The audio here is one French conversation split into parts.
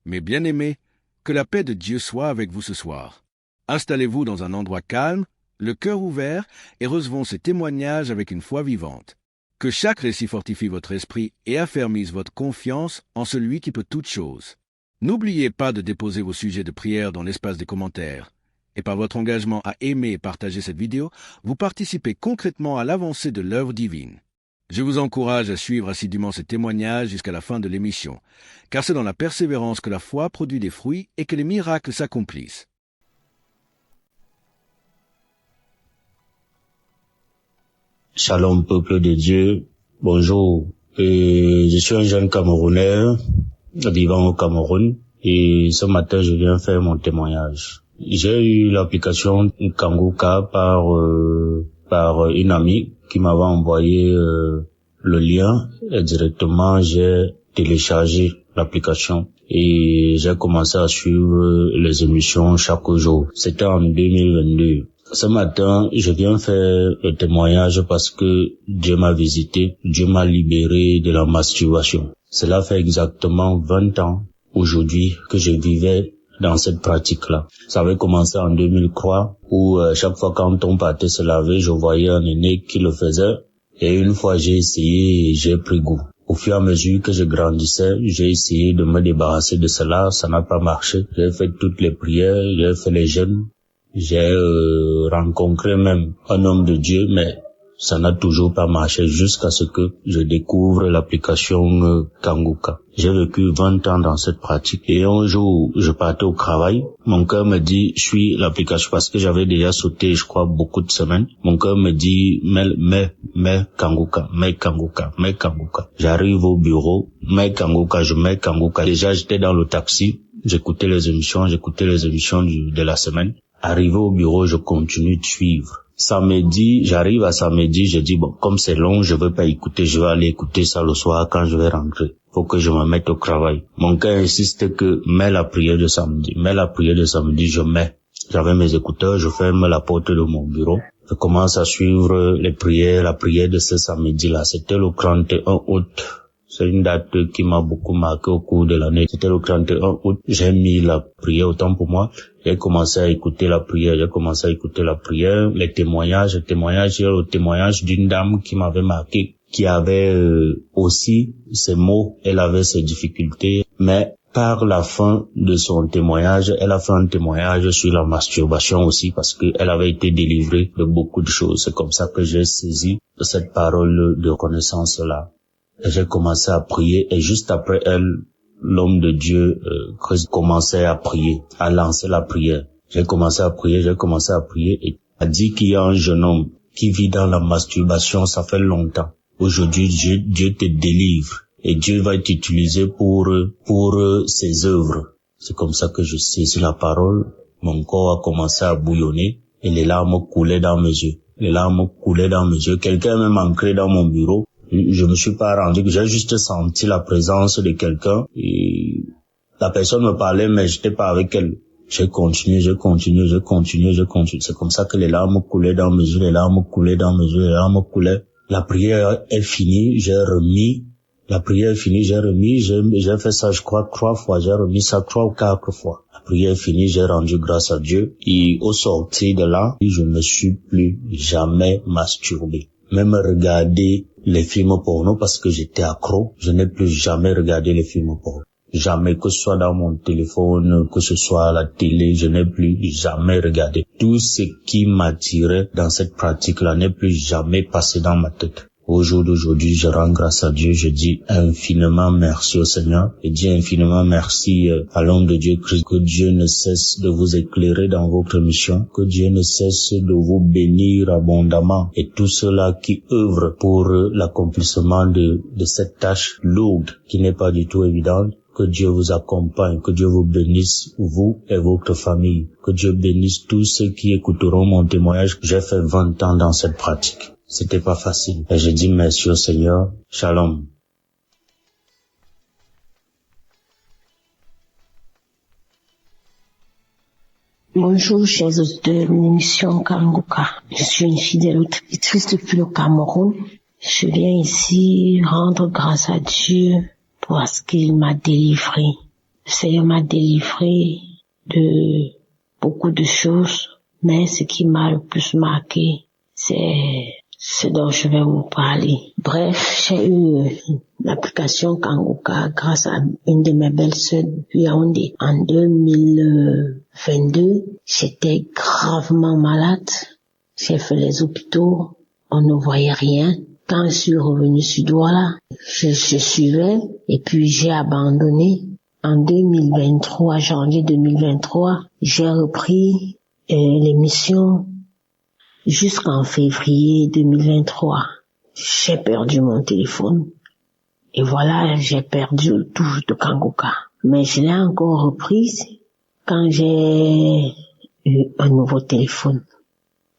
Mes bien-aimés, que la paix de Dieu soit avec vous ce soir. Installez-vous dans un endroit calme, le cœur ouvert, et recevons ces témoignages avec une foi vivante. Que chaque récit fortifie votre esprit et affermisse votre confiance en celui qui peut toutes choses. N'oubliez pas de déposer vos sujets de prière dans l'espace des commentaires. Et par votre engagement à aimer et partager cette vidéo, vous participez concrètement à l'avancée de l'œuvre divine. Je vous encourage à suivre assidûment ces témoignages jusqu'à la fin de l'émission, car c'est dans la persévérance que la foi produit des fruits et que les miracles s'accomplissent. Shalom peuple de Dieu, bonjour. Je suis un jeune Camerounais vivant au Cameroun et ce matin je viens faire mon témoignage. J'ai eu l'application Kanguka par une amie qui m'avait envoyé le lien et directement j'ai téléchargé l'application et j'ai commencé à suivre les émissions chaque jour. C'était en 2022. Ce matin, je viens faire le témoignage parce que Dieu m'a visité, Dieu m'a libéré de la masturbation. Cela fait exactement 20 ans aujourd'hui que je vivais dans cette pratique-là. Ça avait commencé en 2003 où chaque fois quand on partait se laver, je voyais un aîné qui le faisait et une fois j'ai essayé et j'ai pris goût. Au fur et à mesure que je grandissais, j'ai essayé de me débarrasser de cela, ça n'a pas marché. J'ai fait toutes les prières, j'ai fait les jeûnes. J'ai rencontré même un homme de Dieu, mais ça n'a toujours pas marché jusqu'à ce que je découvre l'application Kanguka. J'ai vécu 20 ans dans cette pratique et un jour, je partais au travail. Mon cœur me dit, suis l'application parce que j'avais déjà sauté, je crois, beaucoup de semaines. Mon cœur me dit, mets Kanguka. J'arrive au bureau, mets Kanguka, je mets Kanguka. Déjà, j'étais dans le taxi, j'écoutais les émissions de la semaine. Arrivé au bureau, je continue de suivre. J'arrive à samedi, je dis bon, comme c'est long, je veux pas écouter, je vais aller écouter ça le soir quand je vais rentrer. Faut que je me mette au travail. Mon cœur insiste que mets la prière de samedi, je mets. J'avais mes écouteurs, je ferme la porte de mon bureau. Je commence à suivre les prières, la prière de ce samedi-là. C'était le 31 août. C'est une date qui m'a beaucoup marqué au cours de l'année. C'était le 31 août. J'ai mis la prière autant pour moi. J'ai commencé à écouter la prière. Les témoignages. J'ai eu le témoignage d'une dame qui m'avait marqué, qui avait aussi ses maux. Elle avait ses difficultés. Mais par la fin de son témoignage, elle a fait un témoignage sur la masturbation aussi parce qu'elle avait été délivrée de beaucoup de choses. C'est comme ça que j'ai saisi cette parole de reconnaissance-là. J'ai commencé à prier et juste après elle, l'homme de Dieu commençait à prier, à lancer la prière. J'ai commencé à prier et a dit qu'il y a un jeune homme qui vit dans la masturbation, ça fait longtemps. Aujourd'hui, Dieu te délivre et Dieu va t'utiliser pour ses œuvres. C'est comme ça que je saisis la parole. Mon corps a commencé à bouillonner et les larmes coulaient dans mes yeux. Quelqu'un est même entré dans mon bureau. Je me suis pas rendu, j'ai juste senti la présence de quelqu'un et la personne me parlait mais j'étais pas avec elle. J'ai continué. C'est comme ça que les larmes coulaient dans mes yeux, La prière est finie, j'ai fait ça je crois 3 fois, j'ai remis ça 3 ou 4 fois. La prière est finie, j'ai rendu grâce à Dieu et au sortir de là, je ne me suis plus jamais masturbé. Même regarder les films porno parce que j'étais accro, je n'ai plus jamais regardé les films porno. Jamais, que ce soit dans mon téléphone, que ce soit à la télé, je n'ai plus jamais regardé. Tout ce qui m'attirait dans cette pratique-là n'est plus jamais passé dans ma tête. Au jour d'aujourd'hui, je rends grâce à Dieu, je dis infiniment merci au Seigneur, et dis infiniment merci à l'homme de Dieu Christ, que Dieu ne cesse de vous éclairer dans votre mission, que Dieu ne cesse de vous bénir abondamment, et tous ceux-là qui œuvrent pour l'accomplissement de cette tâche lourde qui n'est pas du tout évidente. Que Dieu vous accompagne, que Dieu vous bénisse, vous et votre famille, que Dieu bénisse tous ceux qui écouteront mon témoignage. J'ai fait 20 ans dans cette pratique. C'était pas facile. Et je dis merci au Seigneur. Shalom. Bonjour, chers auditeurs de l'émission Kanguka. Je suis une fidèle auditrice depuis le Cameroun. Je viens ici rendre grâce à Dieu parce qu'il m'a délivré Le Seigneur m'a délivré de beaucoup de choses, mais ce qui m'a le plus marqué, c'est ce dont je vais vous parler. Bref, j'ai eu l'application Kanguka grâce à une de mes belles-sœurs depuis Yaoundé. En 2022, j'étais gravement malade. J'ai fait les hôpitaux, on ne voyait rien. Quand je suis revenue sur Douala, je suivais et puis j'ai abandonné. En 2023, janvier 2023, j'ai repris l'émission jusqu'en février 2023. J'ai perdu mon téléphone. Et voilà, j'ai perdu le touche de Kanguka. Mais je l'ai encore reprise quand j'ai eu un nouveau téléphone.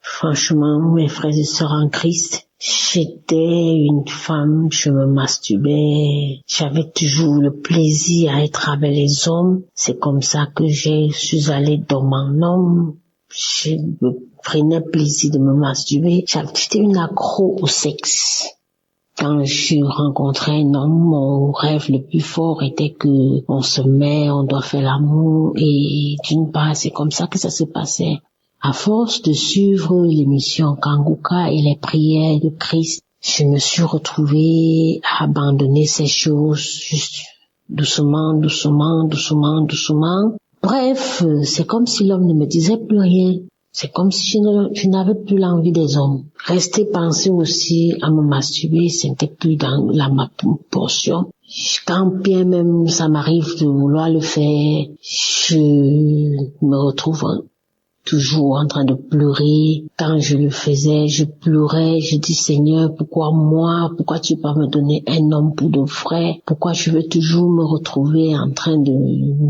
Franchement, mes frères et sœurs en Christ, j'étais une femme, je me masturbais, j'avais toujours le plaisir à être avec les hommes. C'est comme ça que je suis allée dans mon homme. Je prenais plaisir de me masturber. J'étais une accro au sexe. Quand je rencontrais un homme, mon rêve le plus fort était que on se met, on doit faire l'amour. Et d'une part, c'est comme ça que ça se passait. À force de suivre l'émission Kanguka et les prières de Christ, je me suis retrouvée à abandonner ces choses juste doucement. Bref, c'est comme si l'homme ne me disait plus rien. C'est comme si je n'avais plus l'envie des hommes. Rester penser aussi à me masturber, c'était plus dans ma portion. Quand bien même ça m'arrive de vouloir le faire, je me retrouve toujours en train de pleurer. Quand je le faisais, je pleurais, je dis Seigneur, pourquoi moi? Pourquoi tu peux pas me donner un homme pour de vrai? Pourquoi je veux toujours me retrouver en train de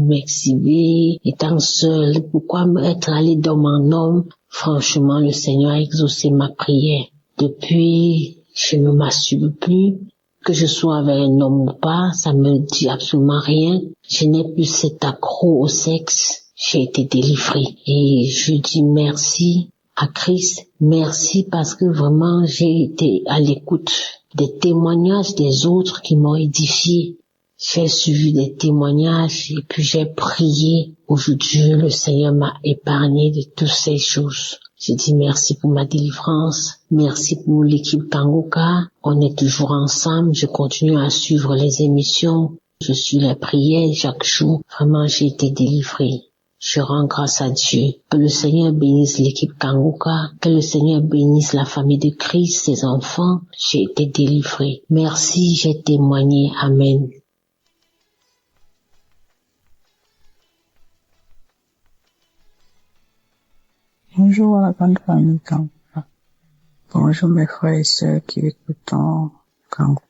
m'exhiber, étant seule? Pourquoi être allé dans mon homme? Franchement, le Seigneur a exaucé ma prière. Depuis, je ne masturbe plus. Que je sois avec un homme ou pas, ça me dit absolument rien. Je n'ai plus cet accro au sexe. J'ai été délivrée et je dis merci à Christ, merci parce que vraiment j'ai été à l'écoute des témoignages des autres qui m'ont édifié. J'ai suivi des témoignages et puis j'ai prié. Aujourd'hui, le Seigneur m'a épargné de toutes ces choses. Je dis merci pour ma délivrance, merci pour l'équipe Kanguka. On est toujours ensemble, je continue à suivre les émissions, je suis les prières chaque jour. Vraiment, j'ai été délivrée. Je rends grâce à Dieu. Que le Seigneur bénisse l'équipe Kanguka. Que le Seigneur bénisse la famille de Christ, ses enfants. J'ai été délivrée. Merci, j'ai témoigné. Amen. Bonjour à la grande famille Kanguka. Bonjour mes frères et sœurs qui écoutent Kanguka.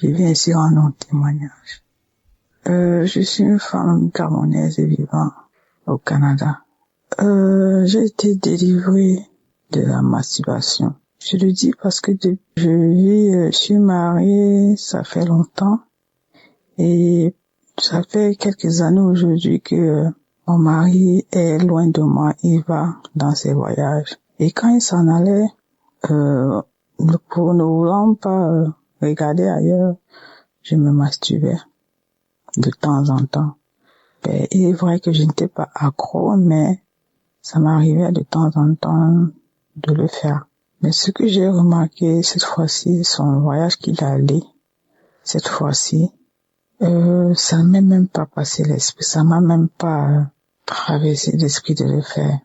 Je viens ici rendre un témoignage. Je suis une femme gabonaise et vivant au Canada. J'ai été délivrée de la masturbation. Je le dis parce que je suis mariée, ça fait longtemps, et ça fait quelques années aujourd'hui que mon mari est loin de moi, il va dans ses voyages. Et quand il s'en allait, pour ne voulant pas regarder ailleurs, je me masturbais de temps en temps. Et il est vrai que je n'étais pas accro, mais ça m'arrivait de temps en temps de le faire. Mais ce que j'ai remarqué cette fois-ci, son voyage qu'il a allé, cette fois-ci, ça ne m'est même pas passé l'esprit, ça m'a même pas traversé l'esprit de le faire.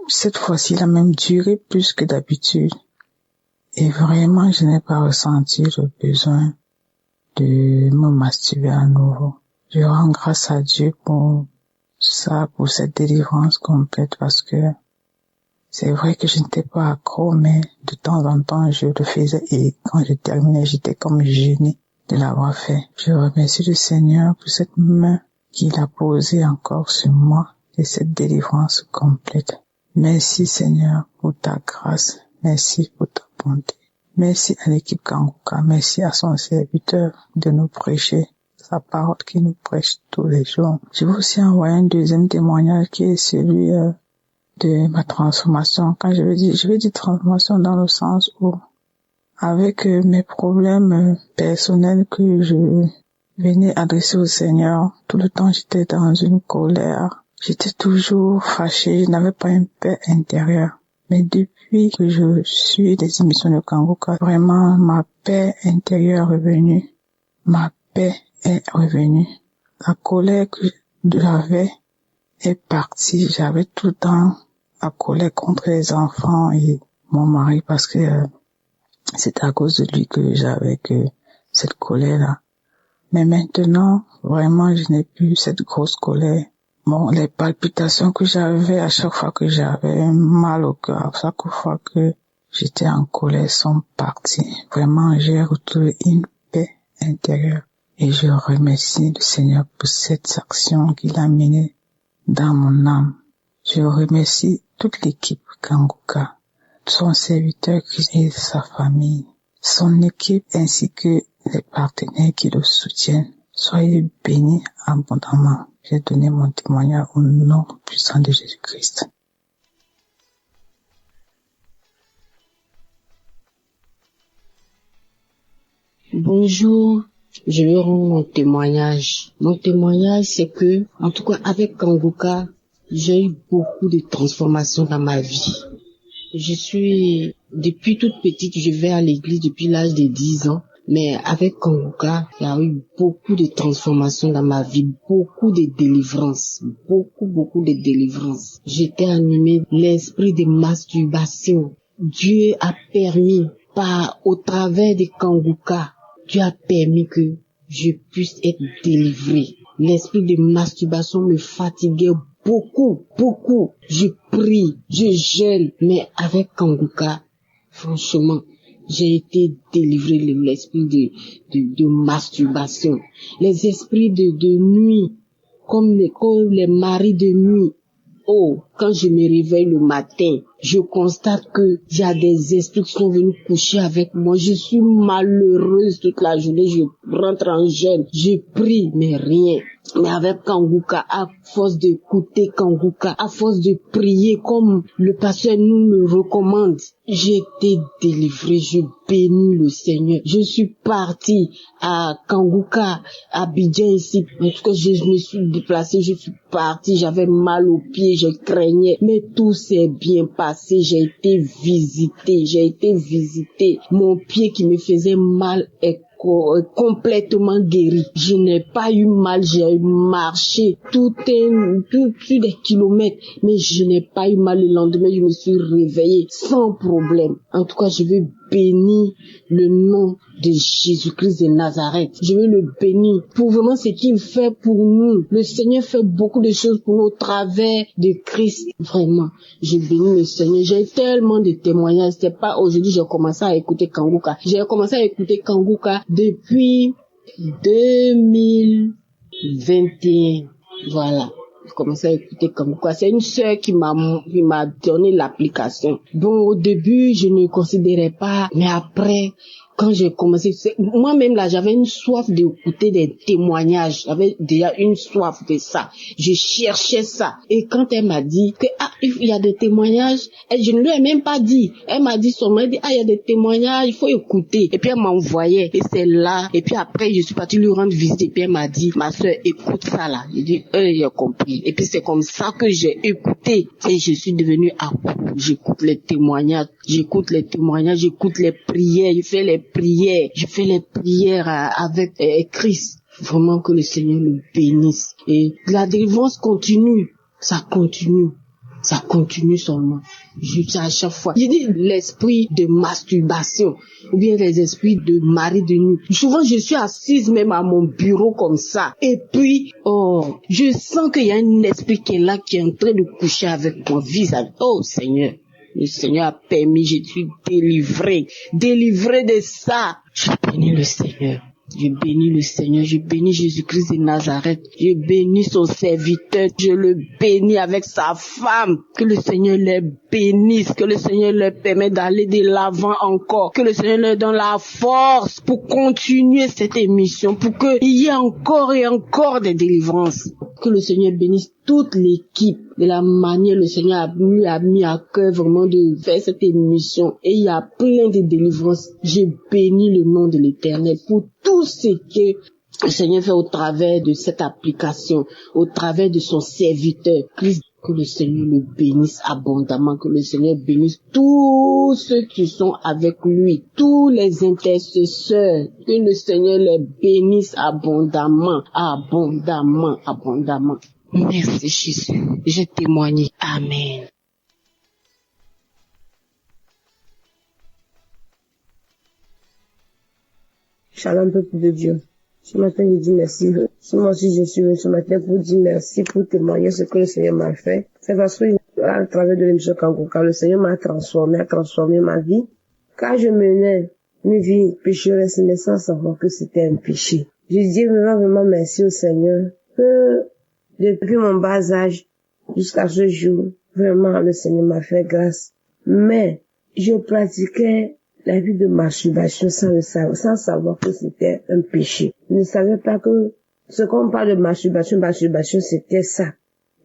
Cette fois-ci, il a même duré plus que d'habitude. Et vraiment, je n'ai pas ressenti le besoin de me masturber à nouveau. Je rends grâce à Dieu pour ça, pour cette délivrance complète, parce que c'est vrai que je n'étais pas accro, mais de temps en temps, je le faisais et quand je terminais, j'étais comme gênée de l'avoir fait. Je remercie le Seigneur pour cette main qu'il a posée encore sur moi et cette délivrance complète. Merci Seigneur pour ta grâce, merci pour ta bonté. Merci à l'équipe Kanguka, merci à son serviteur de nous prêcher sa parole qui nous prêche tous les jours. Je veux aussi envoyer un deuxième témoignage qui est celui de ma transformation. Quand je veux dire transformation dans le sens où avec mes problèmes personnels que venir adresser au Seigneur. Tout le temps, j'étais dans une colère. J'étais toujours fâchée. Je n'avais pas une paix intérieure. Mais depuis que je suis des émissions de Kanguka, vraiment, ma paix intérieure est revenue. Ma paix est revenue. La colère que j'avais est partie. J'avais tout le temps la colère contre les enfants et mon mari parce que c'était à cause de lui que j'avais cette colère-là. Mais maintenant, vraiment, je n'ai plus cette grosse colère. Bon, les palpitations que j'avais à chaque fois que j'avais mal au cœur, à chaque fois que j'étais en colère sont parties. Vraiment, j'ai retrouvé une paix intérieure. Et je remercie le Seigneur pour cette action qu'il a menée dans mon âme. Je remercie toute l'équipe Kanguka, son serviteur et sa famille, son équipe ainsi que les partenaires qui le soutiennent. Soyez bénis abondamment. J'ai donné mon témoignage au nom puissant de Jésus-Christ. Bonjour, je vais rendre mon témoignage. Mon témoignage, c'est que, en tout cas, avec Kanguka, j'ai eu beaucoup de transformations dans ma vie. Depuis toute petite, je vais à l'église depuis l'âge de 10 ans. Mais avec Kanguka, il y a eu beaucoup de transformations dans ma vie, beaucoup de délivrances, beaucoup de délivrances. J'étais animée de l'esprit de masturbation. Dieu a permis, au travers de Kanguka, Dieu a permis que je puisse être délivrée. L'esprit de masturbation me fatiguait beaucoup. Je prie, je jeûne, mais avec Kanguka, franchement, j'ai été délivré de l'esprit de masturbation. Les esprits de nuit, comme les maris de nuit. Oh, quand je me réveille le matin, je constate que il y a des esprits qui sont venus coucher avec moi. Je suis malheureuse toute la journée. Je rentre en jeûne. Je prie, mais rien. Mais avec Kanguka, à force d'écouter Kanguka, à force de prier comme le pasteur nous le recommande, j'ai été délivrée. Je bénis le Seigneur. Je suis partie à Kanguka, à Abidjan ici. En tout cas, je me suis déplacée, je suis partie. J'avais mal aux pieds, je craignais. Mais tout s'est bien passé. J'ai été visitée. Mon pied qui me faisait mal est complètement guéri. Je n'ai pas eu mal, j'ai marché sur des kilomètres, mais je n'ai pas eu mal. Le lendemain, je me suis réveillée sans problème. En tout cas, je veux bénir le nom de Jésus-Christ de Nazareth. Je veux le bénir pour vraiment ce qu'il fait pour nous. Le Seigneur fait beaucoup de choses pour nous au travers de Christ. Vraiment, je bénis le Seigneur. J'ai tellement de témoignages. C'est pas aujourd'hui j'ai commencé à écouter Kanguka. J'ai commencé à écouter Kanguka depuis 2021. Voilà. J'ai commencé à écouter Kanguka. C'est une sœur qui m'a donné l'application. Bon, au début, je ne considérais pas, mais après, quand j'ai commencé, moi-même là, j'avais une soif d'écouter des témoignages. J'avais déjà une soif de ça. Je cherchais ça. Et quand elle m'a dit que, il y a des témoignages, et je ne lui ai même pas dit. Elle m'a dit seulement, il y a des témoignages, il faut écouter. Et puis elle m'envoyait. Et c'est là. Et puis après, je suis partie lui rendre visite. Et puis elle m'a dit, ma soeur, écoute ça là. J'ai dit, j'ai compris. Et puis c'est comme ça que j'ai écouté. Et je suis devenue accro. J'écoute les témoignages, j'écoute les prières, je fais les prières avec Christ. Vraiment que le Seigneur le bénisse. Et la délivrance continue, ça continue seulement. Juste à chaque fois. Je dis l'esprit de masturbation, ou bien les esprits de mari de nuit. Souvent, je suis assise même à mon bureau comme ça. Et puis, je sens qu'il y a un esprit qui est là, qui est en train de coucher avec mon visage. Oh Seigneur. Le Seigneur a permis, je suis délivré de ça. Je bénis le Seigneur. Je bénis le Seigneur, je bénis Jésus-Christ de Nazareth, je bénis son serviteur, je le bénis avec sa femme, que le Seigneur les bénisse, que le Seigneur leur permette d'aller de l'avant encore, que le Seigneur leur donne la force pour continuer cette émission, pour qu'il y ait encore et encore des délivrances. Que le Seigneur bénisse toute l'équipe de la manière le Seigneur a mis à cœur vraiment de faire cette émission. Et il y a plein de délivrances. Je bénis le nom de l'Éternel pour tout ce que le Seigneur fait au travers de cette application, au travers de son serviteur. Que le Seigneur le bénisse abondamment, que le Seigneur bénisse tous ceux qui sont avec lui, tous les intercesseurs, que le Seigneur les bénisse abondamment, abondamment, abondamment. Merci Jésus, j'ai témoigné. Amen. Shalom, peuple de Dieu. Ce matin, je dis merci. Moi aussi, je suis venu ce matin pour dire merci, pour témoigner ce que le Seigneur m'a fait. C'est parce que, à travers de l'émission Kanguka, le Seigneur m'a transformé, a transformé ma vie. Car je menais une vie pécheresse, mais sans savoir que c'était un péché. Je dis vraiment merci au Seigneur que, depuis mon bas âge, jusqu'à ce jour, vraiment, le Seigneur m'a fait grâce. Mais, je pratiquais la vie de masturbation sans savoir que c'était un péché. Je ne savais pas que ce qu'on parle de masturbation, c'était ça.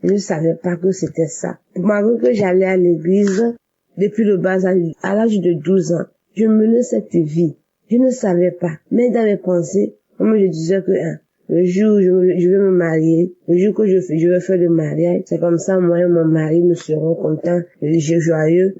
Je ne savais pas que c'était ça. Malgré que j'allais à l'église depuis le bas âge, à l'âge de 12 ans, je menais cette vie. Je ne savais pas. Mais dans mes pensées, moi je disais que le jour où je vais me marier, le jour que je vais faire le mariage, c'est comme ça moi et mon mari nous serons contents, joyeux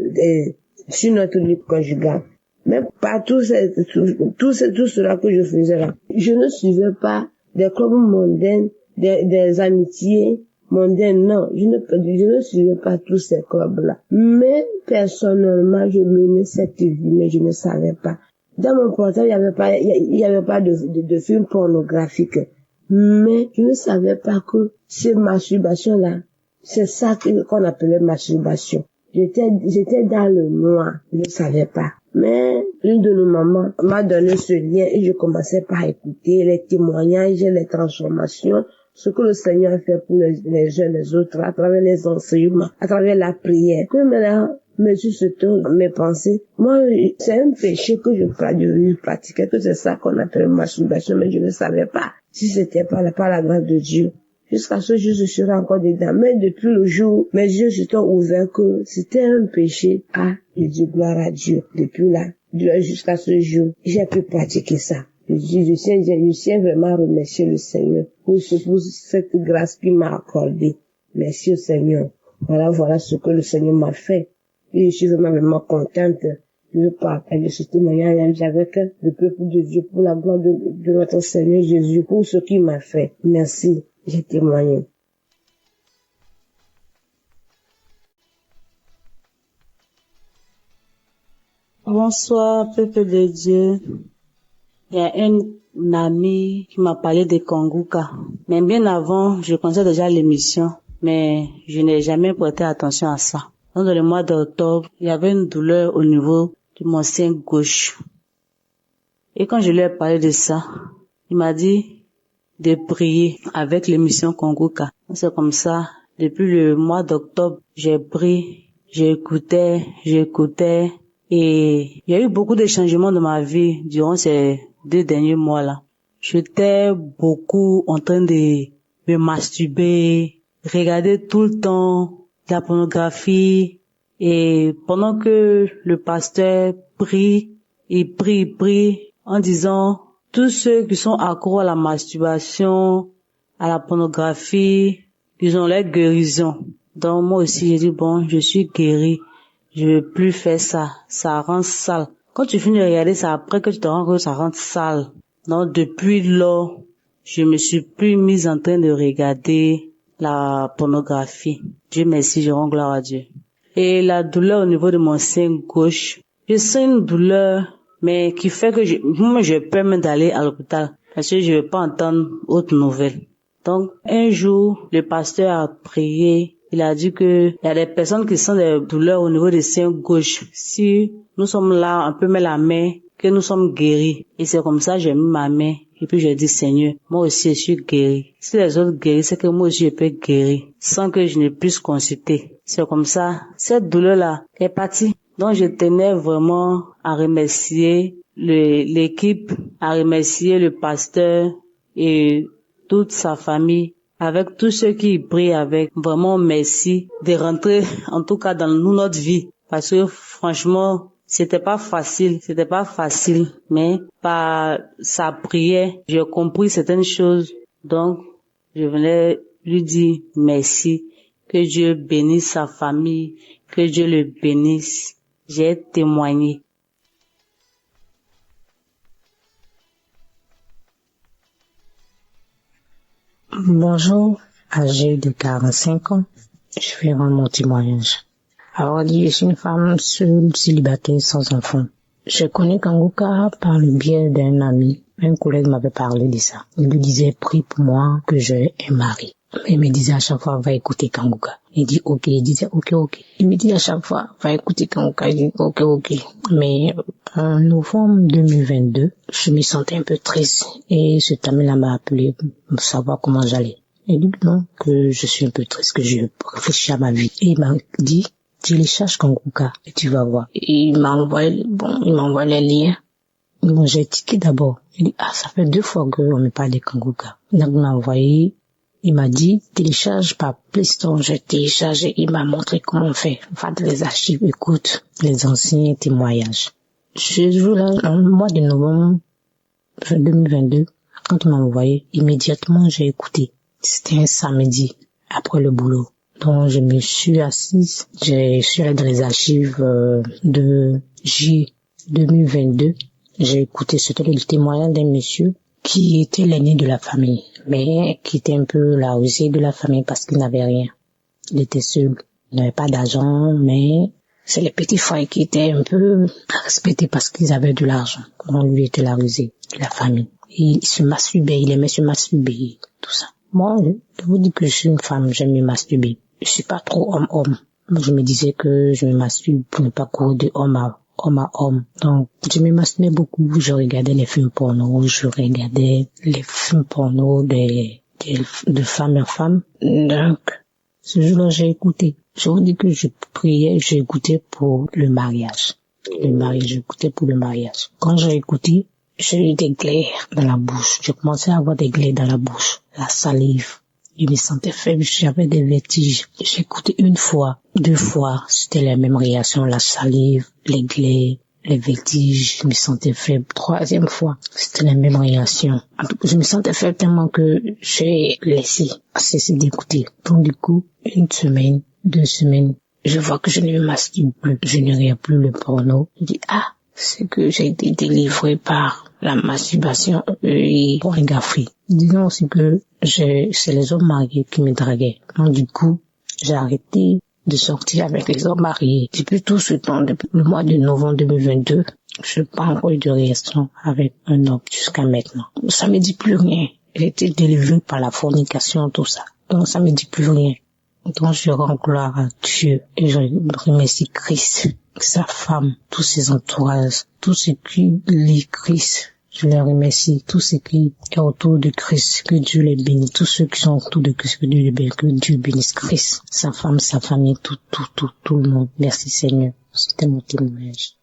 sur notre vie conjugale. Mais pas tout cela que je faisais là. Je ne suivais pas des clubs mondains, des amitiés mondaines, non. Je ne suivais pas tous ces clubs-là. Mais, personnellement, je menais cette vie, mais je ne savais pas. Dans mon portable, il y avait pas de film pornographique. Mais, je ne savais pas que ces masturbations-là, c'est ça qu'on appelait masturbation. J'étais dans le noir. Je ne savais pas. Mais une de nos mamans m'a donné ce lien et je commençais par écouter les témoignages, les transformations, ce que le Seigneur a fait pour les uns les autres, à travers les enseignements, à travers la prière. Que maintenant, Monsieur se tourne mes pensées. Moi, c'est un péché que je pratiquais, que c'est ça qu'on appelle masturbation, mais je ne savais pas si c'était par la grâce de Dieu. Jusqu'à ce jour, je serai encore dedans. Mais depuis le jour, mes yeux se sont ouverts que c'était un péché. Je dis gloire à Dieu. Depuis là, jusqu'à ce jour, j'ai pu pratiquer ça. Je tiens vraiment à remercier le Seigneur pour cette grâce qu'il m'a accordée. Merci au Seigneur. Voilà ce que le Seigneur m'a fait. Et je suis vraiment contente de partager ce témoignage avec le peuple de Dieu pour la gloire de notre Seigneur Jésus, pour ce qu'il m'a fait. Merci. J'ai témoigné. Bonsoir, peuple de Dieu. Il y a un ami qui m'a parlé de Kanguka. Mais bien avant, je connaissais déjà l'émission, mais je n'ai jamais prêté attention à ça. Dans le mois d'octobre, il y avait une douleur au niveau de mon sein gauche. Et quand je lui ai parlé de ça, il m'a dit de prier avec l'émission Kanguka. C'est comme ça, depuis le mois d'octobre, j'ai prié, j'écoutais, et il y a eu beaucoup de changements dans ma vie durant ces 2 derniers mois-là. J'étais beaucoup en train de me masturber, regarder tout le temps la pornographie, et pendant que le pasteur prie, il prie en disant tous ceux qui sont accros à la masturbation, à la pornographie, ils ont leur guérison. Donc moi aussi j'ai dit bon, je suis guéri, je veux plus faire ça, ça rend sale. Quand tu finis de regarder ça, après que tu te rends compte que ça rend sale. Donc depuis lors, je me suis plus mise en train de regarder la pornographie. Dieu merci, je rends gloire à Dieu. Et la douleur au niveau de mon sein gauche, je sens une douleur, mais qui fait que moi j'ai peur même d'aller à l'hôpital parce que je veux pas entendre autre nouvelle. Donc un jour, le pasteur a prié, il a dit que il y a des personnes qui sentent des douleurs au niveau des seins gauche. Si nous sommes là, on peut mettre la main, que nous sommes guéris. Et c'est comme ça j'ai mis ma main et puis j'ai dit Seigneur, moi aussi je suis guéri. Si les autres guérissent, c'est que moi aussi je peux guérir sans que je ne puisse consulter. C'est comme ça, cette douleur-là est partie. Donc je tenais vraiment à remercier l'équipe, à remercier le pasteur et toute sa famille, avec tous ceux qui prient avec. Vraiment merci de rentrer en tout cas dans notre vie. Parce que franchement, C'était pas facile, mais par sa prière, j'ai compris certaines choses. Donc, je venais lui dire merci, que Dieu bénisse sa famille, que Dieu le bénisse. J'ai témoigné. Bonjour, âgée de 45 ans, je vais rendre mon témoignage. Alors, je suis une femme seule, célibataire, sans enfant. Je connais Kanguka par le biais d'un ami. Un collègue m'avait parlé de ça. Il lui disait, prie pour moi que j'ai un mari. Il me disait à chaque fois, va écouter Kanguka. Il dit, ok. Il disait, ok. Il me dit à chaque fois, va écouter Kanguka. Il dit, ok. Mais en novembre 2022, je me sentais un peu triste. Et cet ami-là m'a appelé pour savoir comment j'allais. Il dit non, que je suis un peu triste, que je réfléchis à ma vie. Et il m'a dit, télécharge Kanguka et tu vas voir. Et il m'a envoyé les liens. Bon, j'ai tiqué d'abord. Il dit, ça fait 2 fois qu'on me parle de Kanguka. Donc, il m'a envoyé, il m'a dit, télécharge par Play Store. J'ai téléchargé, il m'a montré comment on fait. Va dans les archives, écoute les anciens témoignages. Ce jour-là, en mois de novembre 2022, quand il m'a envoyé, immédiatement, j'ai écouté. C'était un samedi, après le boulot. Donc, je me suis assise, je suis allée dans les archives de J 2022. J'ai écouté, c'était le témoignage d'un monsieur qui était l'aîné de la famille, mais qui était un peu la rusée de la famille parce qu'il n'avait rien. Il était seul, il n'avait pas d'argent, mais c'est les petits frères qui étaient un peu respectés parce qu'ils avaient de l'argent. Donc, lui était la rusée de la famille. Il se masturbait, il aimait se masturber, tout ça. Moi, je vous dis que je suis une femme, j'aime me masturber. Je suis pas trop homme-homme. Je me disais que je me masturbe pour ne pas courir de homme à homme. Donc, je me masturbais beaucoup. Je regardais les films porno, de femme à femme. Donc, ce jour-là, j'ai écouté. Je vous dis que je priais, j'ai écouté pour le mariage. J'ai écouté pour le mariage. Quand j'ai écouté, j'ai eu des glaires dans la bouche. J'ai commencé à avoir des glaires dans la bouche. La salive. Je me sentais faible, j'avais des vertiges. J'ai écouté 1 fois, 2 fois, c'était la même réaction, la salive, les glaires, les vertiges, je me sentais faible. 3e fois, c'était la même réaction. Je me sentais faible tellement que j'ai cessé d'écouter. Donc du coup, 1 semaine, 2 semaines, je vois que je ne me masturbe plus, je ne regarde plus le porno. Je dis, c'est que j'ai été délivré par la masturbation et pornographie. Disons aussi que c'est les hommes mariés qui me draguaient. Donc du coup, j'ai arrêté de sortir avec les hommes mariés. Depuis tout ce temps, depuis le mois de novembre 2022, je n'ai pas encore eu de relation avec un homme jusqu'à maintenant. Ça me dit plus rien. J'ai été délivré par la fornication, tout ça. Donc ça me dit plus rien. Donc je rends gloire à Dieu et je remercie Christ, sa femme, tous ses entourages, tous ceux qui lit Christ. Je les remercie, tous ceux qui sont autour de Christ, que Dieu les bénisse, tous ceux qui sont autour de Christ, que Dieu bénisse Christ, sa femme, sa famille, tout le monde. Merci Seigneur. C'était mon témoignage.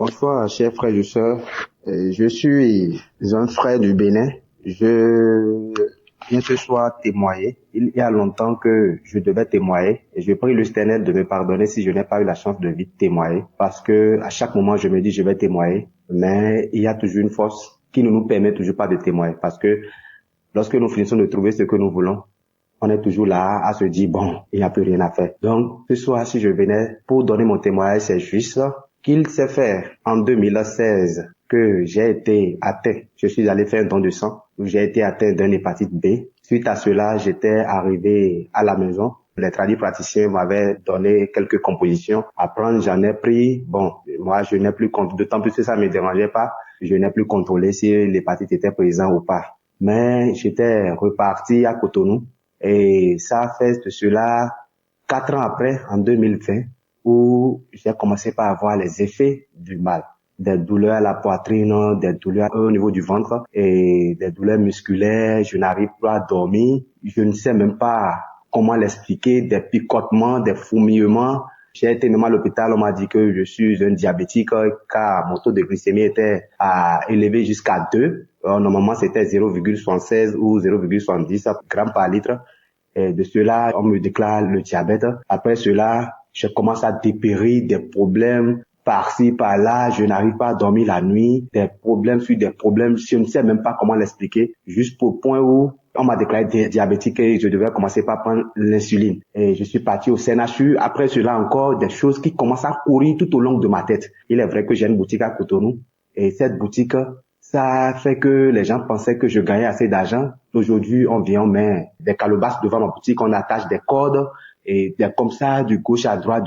Bonsoir, chers frères et sœurs. Je suis un frère du Bénin. Je viens ce soir témoigner. Il y a longtemps que je devais témoigner et je prie le Seigneur de me pardonner si je n'ai pas eu la chance de vite témoigner, parce que à chaque moment je me dis je vais témoigner, mais il y a toujours une force qui ne nous permet toujours pas de témoigner, parce que lorsque nous finissons de trouver ce que nous voulons, on est toujours là à se dire bon, il n'y a plus rien à faire. Donc ce soir, si je venais pour donner mon témoignage, c'est juste qu'il s'est fait en 2016 que j'ai été atteint. Je suis allé faire un don de sang où j'ai été atteint d'une hépatite B. Suite à cela, j'étais arrivé à la maison. Les praticiens m'avaient donné quelques compositions à prendre. J'en ai pris. Bon, moi, je n'ai plus contrôlé. D'autant plus que ça me dérangeait pas. Je n'ai plus contrôlé si l'hépatite était présente ou pas. Mais j'étais reparti à Cotonou. Et ça a fait de cela 4 ans après, en 2020. Où j'ai commencé par avoir les effets du mal. Des douleurs à la poitrine, des douleurs au niveau du ventre et des douleurs musculaires. Je n'arrive pas à dormir. Je ne sais même pas comment l'expliquer, des picotements, des fourmillements. J'ai été nommé à l'hôpital, on m'a dit que je suis un diabétique car mon taux de glycémie était élevé jusqu'à 2. Normalement, c'était 0,76 ou 0,70 grammes par litre. Et de cela, on me déclare le diabète. Après cela, je commence à dépérir des problèmes par-ci, par-là. Je n'arrive pas à dormir la nuit. Des problèmes sur des problèmes. Je ne sais même pas comment l'expliquer. Juste au point où on m'a déclaré diabétique et je devais commencer par prendre l'insuline. Et je suis parti au CNHU. Après cela, encore des choses qui commencent à courir tout au long de ma tête. Il est vrai que j'ai une boutique à Cotonou. Et cette boutique, ça fait que les gens pensaient que je gagnais assez d'argent. Aujourd'hui, on vient, on met des calebasses devant ma boutique, on attache des cordes et comme ça, de gauche à droite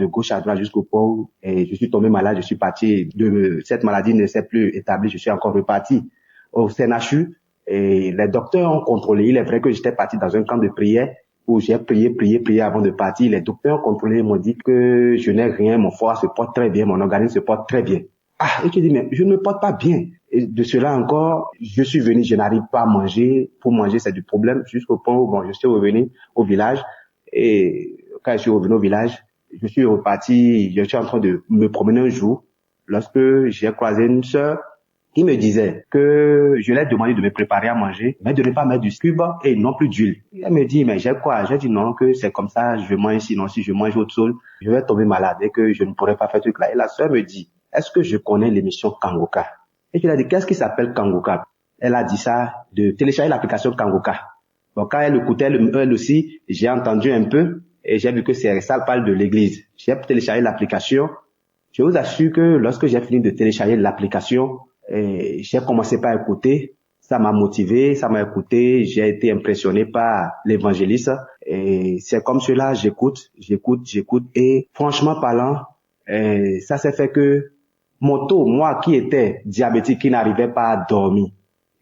jusqu'au point où et je suis tombé malade, je suis parti de cette maladie ne s'est plus établie, je suis encore reparti au CNHU et les docteurs ont contrôlé. Il est vrai que j'étais parti dans un camp de prière où j'ai prié avant de partir. Les docteurs ont contrôlé, m'ont dit que je n'ai rien, mon foie se porte très bien, mon organisme se porte très bien. Ah, et tu dis, mais je ne me porte pas bien. Et de cela encore, je suis venu, je n'arrive pas à manger. Pour manger, c'est du problème jusqu'au point où, bon, je suis revenu au village. Et quand je suis revenu au village, je suis reparti, je suis en train de me promener un jour lorsque j'ai croisé une sœur qui me disait que je lui ai demandé de me préparer à manger, mais de ne pas mettre du cube et non plus d'huile. Elle me dit, mais j'ai quoi? J'ai dit non, que c'est comme ça, je mange, sinon si je mange autre chose, je vais tomber malade et que je ne pourrai pas faire ce truc-là. Et la sœur me dit, est-ce que je connais l'émission Kangoka? Et je lui ai dit, qu'est-ce qui s'appelle Kangoka? Elle a dit ça, de télécharger l'application Kangoka. Donc quand elle écoutait, elle aussi, j'ai entendu un peu et j'ai vu que ça parle de l'église. J'ai téléchargé l'application. Je vous assure que lorsque j'ai fini de télécharger l'application, j'ai commencé par écouter. Ça m'a motivé, ça m'a écouté. J'ai été impressionné par l'évangéliste. Et c'est comme cela, j'écoute. Et franchement parlant, ça s'est fait que mon taux, moi qui étais diabétique, qui n'arrivais pas à dormir,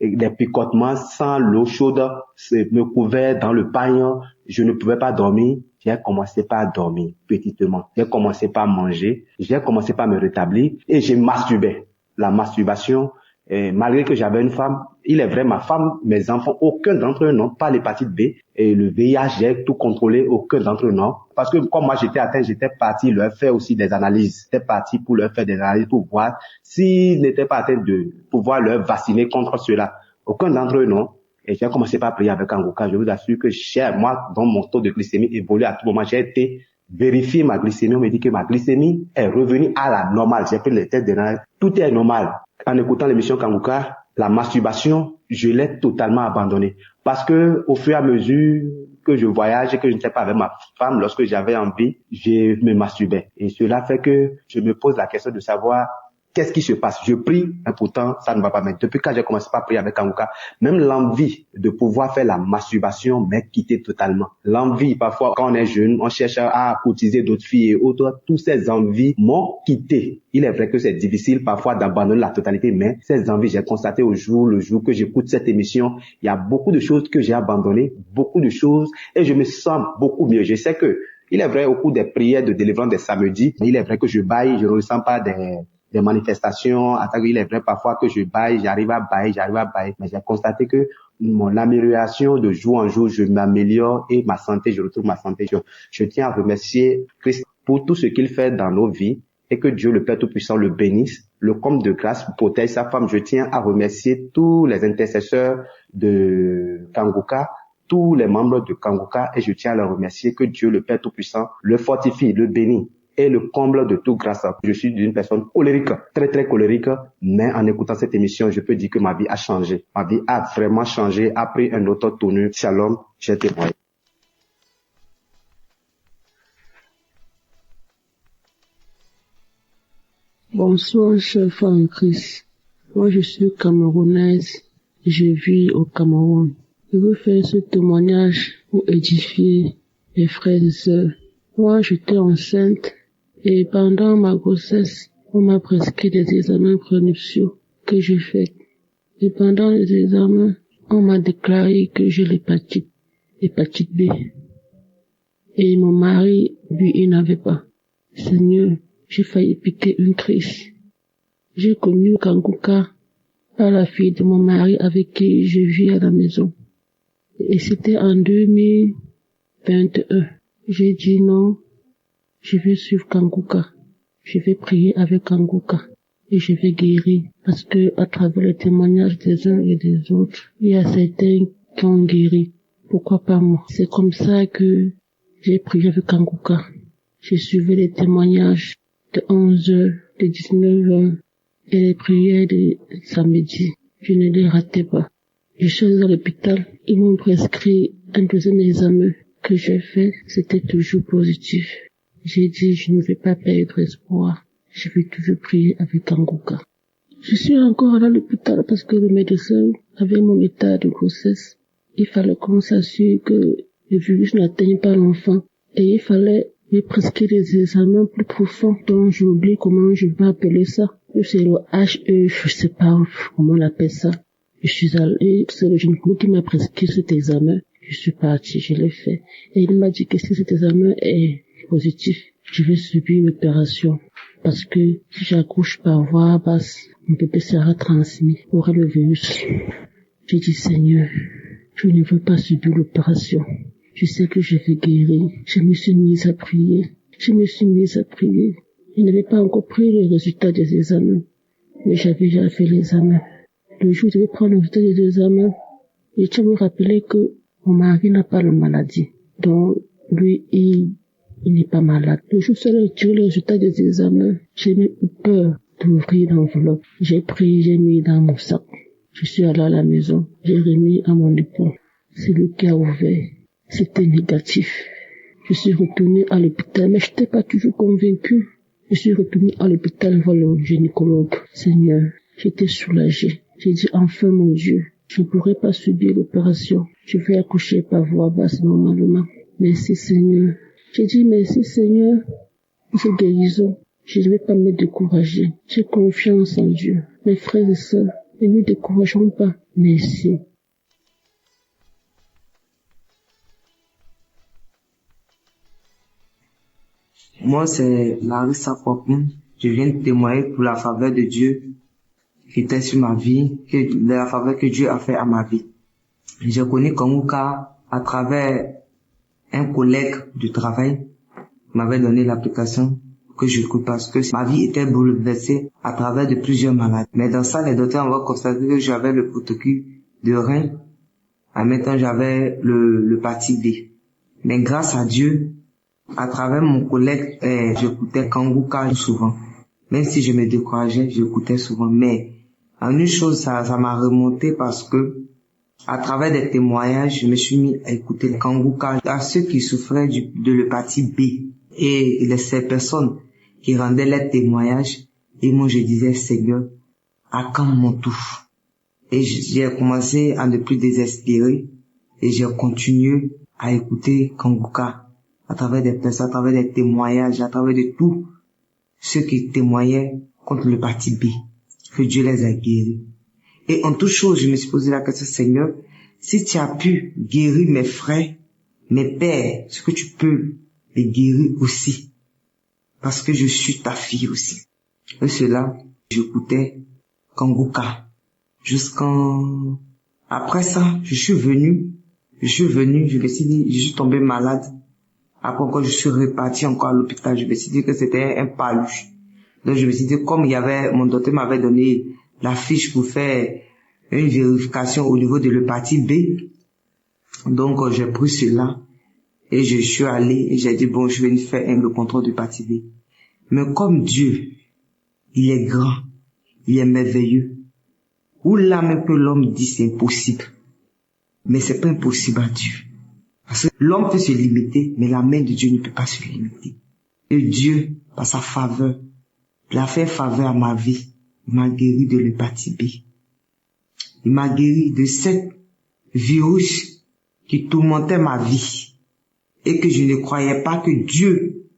et des picotements sans l'eau chaude me couvaient dans le pagne, je ne pouvais pas dormir. J'ai commencé par dormir petitement. J'ai commencé par manger. J'ai commencé par me rétablir et j'ai masturbé. La masturbation, malgré que j'avais une femme, il est vrai, ma femme, mes enfants, aucun d'entre eux n'ont pas l'hépatite B. Et le VIH, j'ai tout contrôlé, aucun d'entre eux non. Parce que comme moi j'étais atteint, j'étais parti leur faire aussi des analyses. J'étais parti pour leur faire des analyses pour voir s'ils n'étaient pas atteints de pouvoir leur vacciner contre cela. Aucun d'entre eux non. Et j'ai commencé par prier avec Kangoka. Je vous assure que moi, dont mon taux de glycémie évolue à tout moment, j'ai été vérifier ma glycémie. On me dit que ma glycémie est revenue à la normale. J'ai pris les tests d'analyse. Tout est normal. En écoutant l'émission Kangoka, la masturbation, je l'ai totalement abandonnée. Parce que au fur et à mesure que je voyage et que je n'étais pas avec ma femme, lorsque j'avais envie, je me masturbais. Et cela fait que je me pose la question de savoir qu'est-ce qui se passe. Je prie, et pourtant, ça ne va pas. Mais depuis quand j'ai commencé par prier avec Kangoka, même l'envie de pouvoir faire la masturbation m'est quittée totalement. L'envie, parfois, quand on est jeune, on cherche à courtiser d'autres filles et autres. Toutes ces envies m'ont quitté. Il est vrai que c'est difficile parfois d'abandonner la totalité, mais ces envies, j'ai constaté le jour que j'écoute cette émission, il y a beaucoup de choses que j'ai abandonnées, beaucoup de choses, et je me sens beaucoup mieux. Je sais que, il est vrai, au cours des prières de délivrance des samedis, il est vrai que je baille, je ne ressens pas des manifestations. Il est vrai parfois que je baille, j'arrive à bailler, mais j'ai constaté que mon amélioration de jour en jour, je m'améliore et ma santé, je retrouve ma santé. Je tiens à remercier Christ pour tout ce qu'il fait dans nos vies et que Dieu le Père Tout-Puissant le bénisse, le comble de grâce protège sa femme. Je tiens à remercier tous les intercesseurs de Kangoka, tous les membres de Kangoka et je tiens à leur remercier que Dieu le Père Tout-Puissant le fortifie, le bénit et le comble de toute grâce. Je suis une personne colérique, très très colérique, mais en écoutant cette émission, je peux dire que ma vie a changé. Ma vie a vraiment changé, a pris un autre tournure. Shalom, j'ai témoigné. Bonsoir, cher frère en Christ. Moi, je suis camerounaise. Je vis au Cameroun. Je veux faire ce témoignage pour édifier mes frères et sœurs. Moi, j'étais enceinte et pendant ma grossesse, on m'a prescrit des examens prénuptiaux que j'ai faits. Et pendant les examens, on m'a déclaré que j'ai l'hépatite B. Et mon mari, lui, il n'avait pas. Seigneur, j'ai failli piquer une crise. J'ai connu Kangoka par la fille de mon mari avec qui je vis à la maison. Et c'était en 2000 21. J'ai dit non, je vais suivre Kanguka. Je vais prier avec Kanguka et je vais guérir. Parce que à travers les témoignages des uns et des autres, il y a certains qui ont guéri. Pourquoi pas moi? C'est comme ça que j'ai prié avec Kanguka. J'ai suivi les témoignages de 11h, de 19h et les prières de samedi. Je ne les ratais pas. Je suis allée à l'hôpital. Ils m'ont prescrit un deuxième examen que j'ai fait. C'était toujours positif. J'ai dit, je ne vais pas perdre espoir. Je vais toujours prier avec Kanguka. Je suis encore allée à l'hôpital parce que le médecin avait mon état de grossesse. Il fallait qu'on s'assure que le virus n'atteigne pas l'enfant. Et il fallait me prescrire des examens plus profonds dont j'oublie comment je vais appeler ça. C'est le HE, je sais pas comment on appelle ça. Je suis allée, c'est le gynécologue qui m'a prescrit cet examen. Je suis partie, je l'ai fait. Et il m'a dit que si cet examen est positif, je vais subir une opération. Parce que si j'accouche par voie basse, mon bébé sera transmis, aura le virus. J'ai dit, Seigneur, je ne veux pas subir l'opération. Je sais que je vais guérir. Je me suis mise à prier. Je n'avais pas encore pris les résultats des examens, mais j'avais déjà fait l'examen. Le jour où je devais prendre le résultat des examens, et tu me rappelais que mon mari n'a pas la maladie. Donc, lui, il n'est pas malade. Le jour où j'ai tiré le résultat des examens, j'ai eu peur d'ouvrir l'enveloppe. J'ai pris, j'ai mis dans mon sac. Je suis allée à la maison. J'ai remis à mon époux. C'est lui qui a ouvert. C'était négatif. Je suis retournée à l'hôpital, mais je n'étais pas toujours convaincue. Je suis retournée à l'hôpital voir le gynécologue. Seigneur, j'étais soulagée. J'ai dit, enfin mon Dieu, je ne pourrai pas subir l'opération. Je vais accoucher par voie basse normalement. Merci Seigneur. J'ai dit, merci Seigneur, c'est guérison. Je ne vais pas me décourager. J'ai confiance en Dieu. Mes frères et sœurs, ne nous décourageons pas. Merci. Moi, c'est Larissa Popin. Je viens de témoigner pour la faveur de Dieu qui était sur ma vie, la faveur que Dieu a fait à ma vie. J'ai connu Kanguka à travers un collègue du travail qui m'avait donné l'application que j'écoute parce que ma vie était bouleversée à travers de plusieurs maladies. Mais dans ça, les docteurs ont constaté que j'avais le protocole de rein. En même temps, j'avais l'hépatite B. Mais grâce à Dieu, à travers mon collègue, j'écoutais Kanguka souvent. Même si je me décourageais, j'écoutais souvent. Mais en une chose, ça m'a remonté parce que à travers des témoignages, je me suis mis à écouter Kanguka à ceux qui souffraient de l'hépatite B. Et ces personnes qui rendaient leurs témoignages. Et moi, je disais, Seigneur, à quand mon tour? Et j'ai commencé à ne plus désespérer. Et j'ai continué à écouter Kanguka à travers des personnes, à travers des témoignages, à travers de tous ceux qui témoignaient contre l'hépatite B. Que Dieu les a guéris. Et en toute chose, je me suis posé la question, Seigneur, si tu as pu guérir mes frères, mes pères, est-ce que tu peux les guérir aussi? Parce que je suis ta fille aussi. Et cela, j'écoutais Kanguka. Après ça, je suis venu, je me suis dit, je suis tombé malade. Après encore, je suis reparti encore à l'hôpital. Je me suis dit que c'était un paluche. Donc je me suis dit, comme mon docteur m'avait donné la fiche pour faire une vérification au niveau de l'hépatite B. Donc j'ai pris cela et je suis allé et j'ai dit, bon, je vais faire le contrôle de l'hépatite B. Mais comme Dieu, il est grand, il est merveilleux. Ou là même que l'homme dit c'est impossible. Mais c'est pas impossible à Dieu. Parce que l'homme peut se limiter, mais la main de Dieu ne peut pas se limiter. Et Dieu, par sa faveur, il a fait faveur à ma vie. Il m'a guéri de l'hépatite B. Il m'a guéri de cette virus qui tourmentait ma vie. Et que je ne croyais pas que Dieu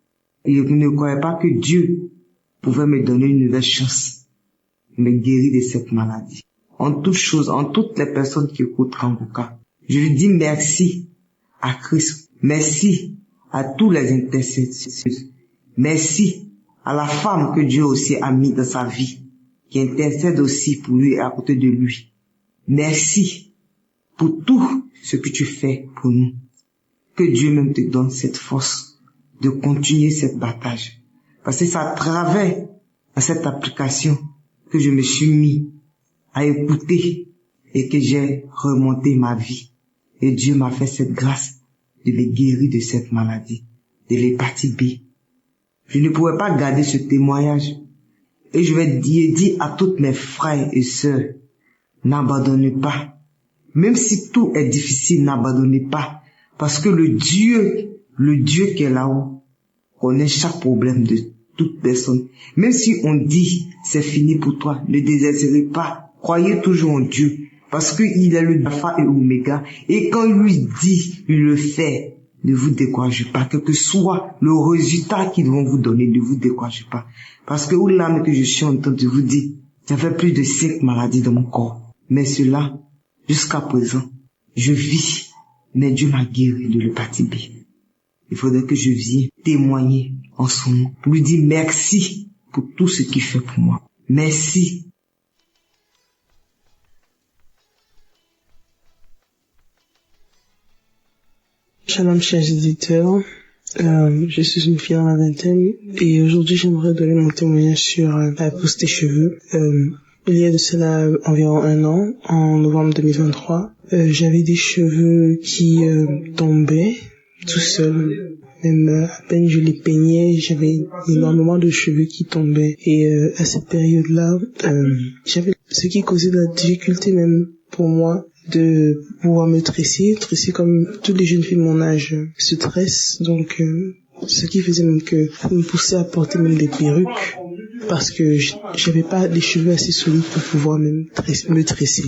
pouvait me donner une nouvelle chance. Il m'a guéri de cette maladie. En toutes choses, en toutes les personnes qui écoutent Kanguka, je lui dis merci à Christ. Merci à tous les intercesseurs. Merci à la femme que Dieu aussi a mis dans sa vie, qui intercède aussi pour lui et à côté de lui. Merci pour tout ce que tu fais pour nous. que Dieu même te donne cette force de continuer cette bataille. Parce que c'est à travers cette application que je me suis mis à écouter et que j'ai remonté ma vie. Et Dieu m'a fait cette grâce de me guérir de cette maladie, de l'hépatite B. Je ne pouvais pas garder ce témoignage. Et je vais dire à toutes mes frères et sœurs, n'abandonnez pas. Même si tout est difficile, n'abandonnez pas. Parce que le Dieu qui est là-haut, connaît chaque problème de toute personne. Même si on dit, c'est fini pour toi, ne désespérez pas. Croyez toujours en Dieu. Parce qu'il est le Alpha et Oméga. Et quand il lui dit, il le fait. Ne vous découragez pas. Quel que soit le résultat qu'ils vont vous donner, ne vous découragez pas. Parce que là que je suis en train de vous dire, j'avais plus de 5 maladies dans mon corps. Mais cela, jusqu'à présent, je vis. Mais Dieu m'a guéri de l'hépatite B. Il faudrait que je vienne témoigner en son nom. Pour lui dire merci pour tout ce qu'il fait pour moi. Merci. Shalom chers éditeurs, je suis une fille dans la vingtaine et aujourd'hui j'aimerais donner mon témoignage sur la pousse des cheveux. Il y a de cela environ 1 an, en novembre 2023, j'avais des cheveux qui tombaient tout seuls. Même à peine je les peignais, j'avais énormément de cheveux qui tombaient. Et à cette période-là, j'avais ce qui causait de la difficulté même pour moi de pouvoir me tresser comme toutes les jeunes filles de mon âge se tressent. Donc ce qui faisait même que me poussait à porter même des perruques parce que j'avais pas des cheveux assez solides pour pouvoir même me tresser.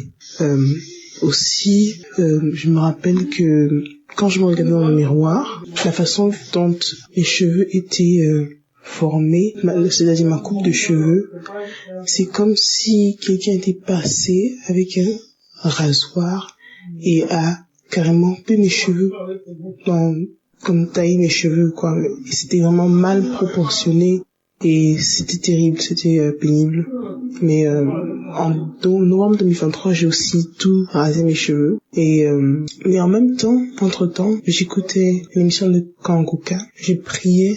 Aussi, je me rappelle que quand je me regardais dans le miroir, la façon dont mes cheveux étaient formés, c'est-à-dire ma coupe de cheveux, c'est comme si quelqu'un était passé avec un rasoir et a carrément coupé mes cheveux, comme taillé mes cheveux, quoi. Et c'était vraiment mal proportionné et c'était terrible, c'était pénible. Mais en novembre 2023, j'ai aussi tout rasé mes cheveux. Et mais en même temps, entre-temps, j'écoutais l'émission de Kanguka. J'ai prié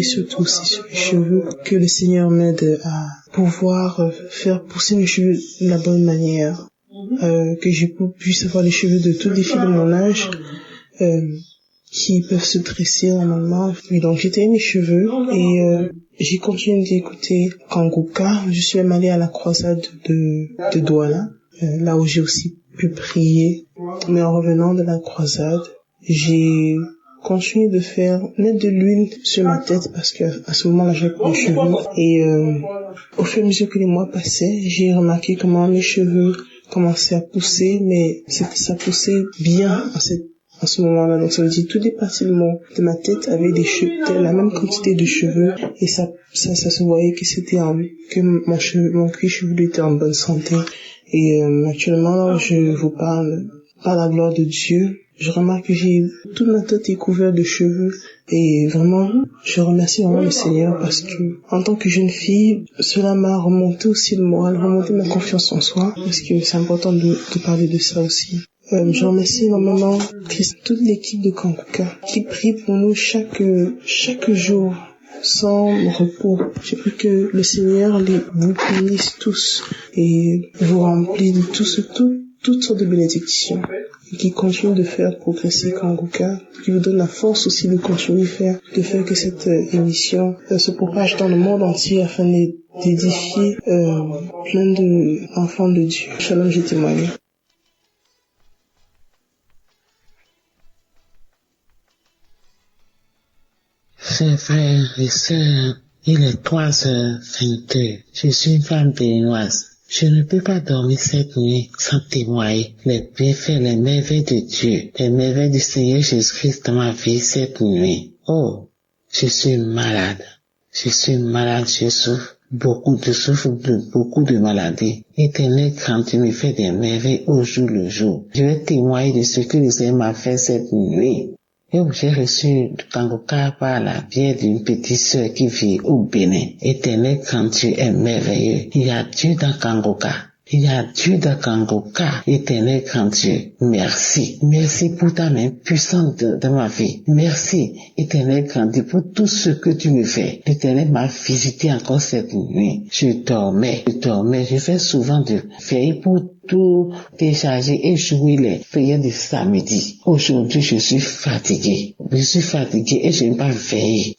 surtout aussi sur mes cheveux, que le Seigneur m'aide à pouvoir faire pousser mes cheveux de la bonne manière, que je puisse avoir les cheveux de toutes les filles de mon âge qui peuvent se tresser normalement. Et donc j'ai taillé mes cheveux et j'ai continué d'écouter Kanguka. Je suis même allée à la croisade de Douala, là où j'ai aussi pu prier. Mais en revenant de la croisade, j'ai continué de mettre de l'huile sur ma tête parce que à ce moment-là j'avais pas de cheveux. Et au fur et à mesure que les mois passaient, j'ai remarqué comment mes cheveux commençaient à pousser, mais ça poussait bien en ce moment-là. Donc ça veut dire toutes les parties de ma tête avaient la même quantité de cheveux et ça se voyait que mon cuir chevelu était en bonne santé. Et actuellement, je vous parle par la gloire de Dieu. Je remarque que toute ma tête est couverte de cheveux et vraiment, je remercie vraiment le Seigneur parce que en tant que jeune fille, cela m'a remonté aussi le moral, remonté ma confiance en soi parce que c'est important de parler de ça aussi. Je remercie énormément toute l'équipe de Kanguka qui prie pour nous chaque jour sans repos. Je prie que le Seigneur vous bénisse tous et vous remplit de toutes sortes de bénédictions et qui continue de faire progresser Kanguka, qui vous donne la force aussi de continuer de faire que cette émission se propage dans le monde entier afin d'édifier plein d'enfants de Dieu. Shalom, je témoigne. Chers frères et sœurs, il est 3h22. Je suis une femme béninoise. Je ne peux pas dormir cette nuit sans témoigner les bienfaits, les merveilles de Dieu, les merveilles du Seigneur Jésus-Christ dans ma vie cette nuit. Oh, je suis malade. Je souffre de beaucoup de maladies. Éternel, quand tu me fais des merveilles au jour le jour, je vais témoigner de ce que le Seigneur m'a fait cette nuit. Et j'ai reçu Kanguka par la bière d'une petite sœur qui vit au Bénin. Éternel, quand tu es merveilleux, il y a Dieu dans Kanguka. Il y a Dieu de Kangoka, éternel grand Dieu. Merci. Merci pour ta main puissante de ma vie. Merci, éternel grand Dieu, pour tout ce que tu me fais. L'éternel m'a visité encore cette nuit. Je dormais. Je fais souvent de veiller pour tout décharger et jouer les prières de samedi. Aujourd'hui, je suis fatigué et je n'ai pas veillé.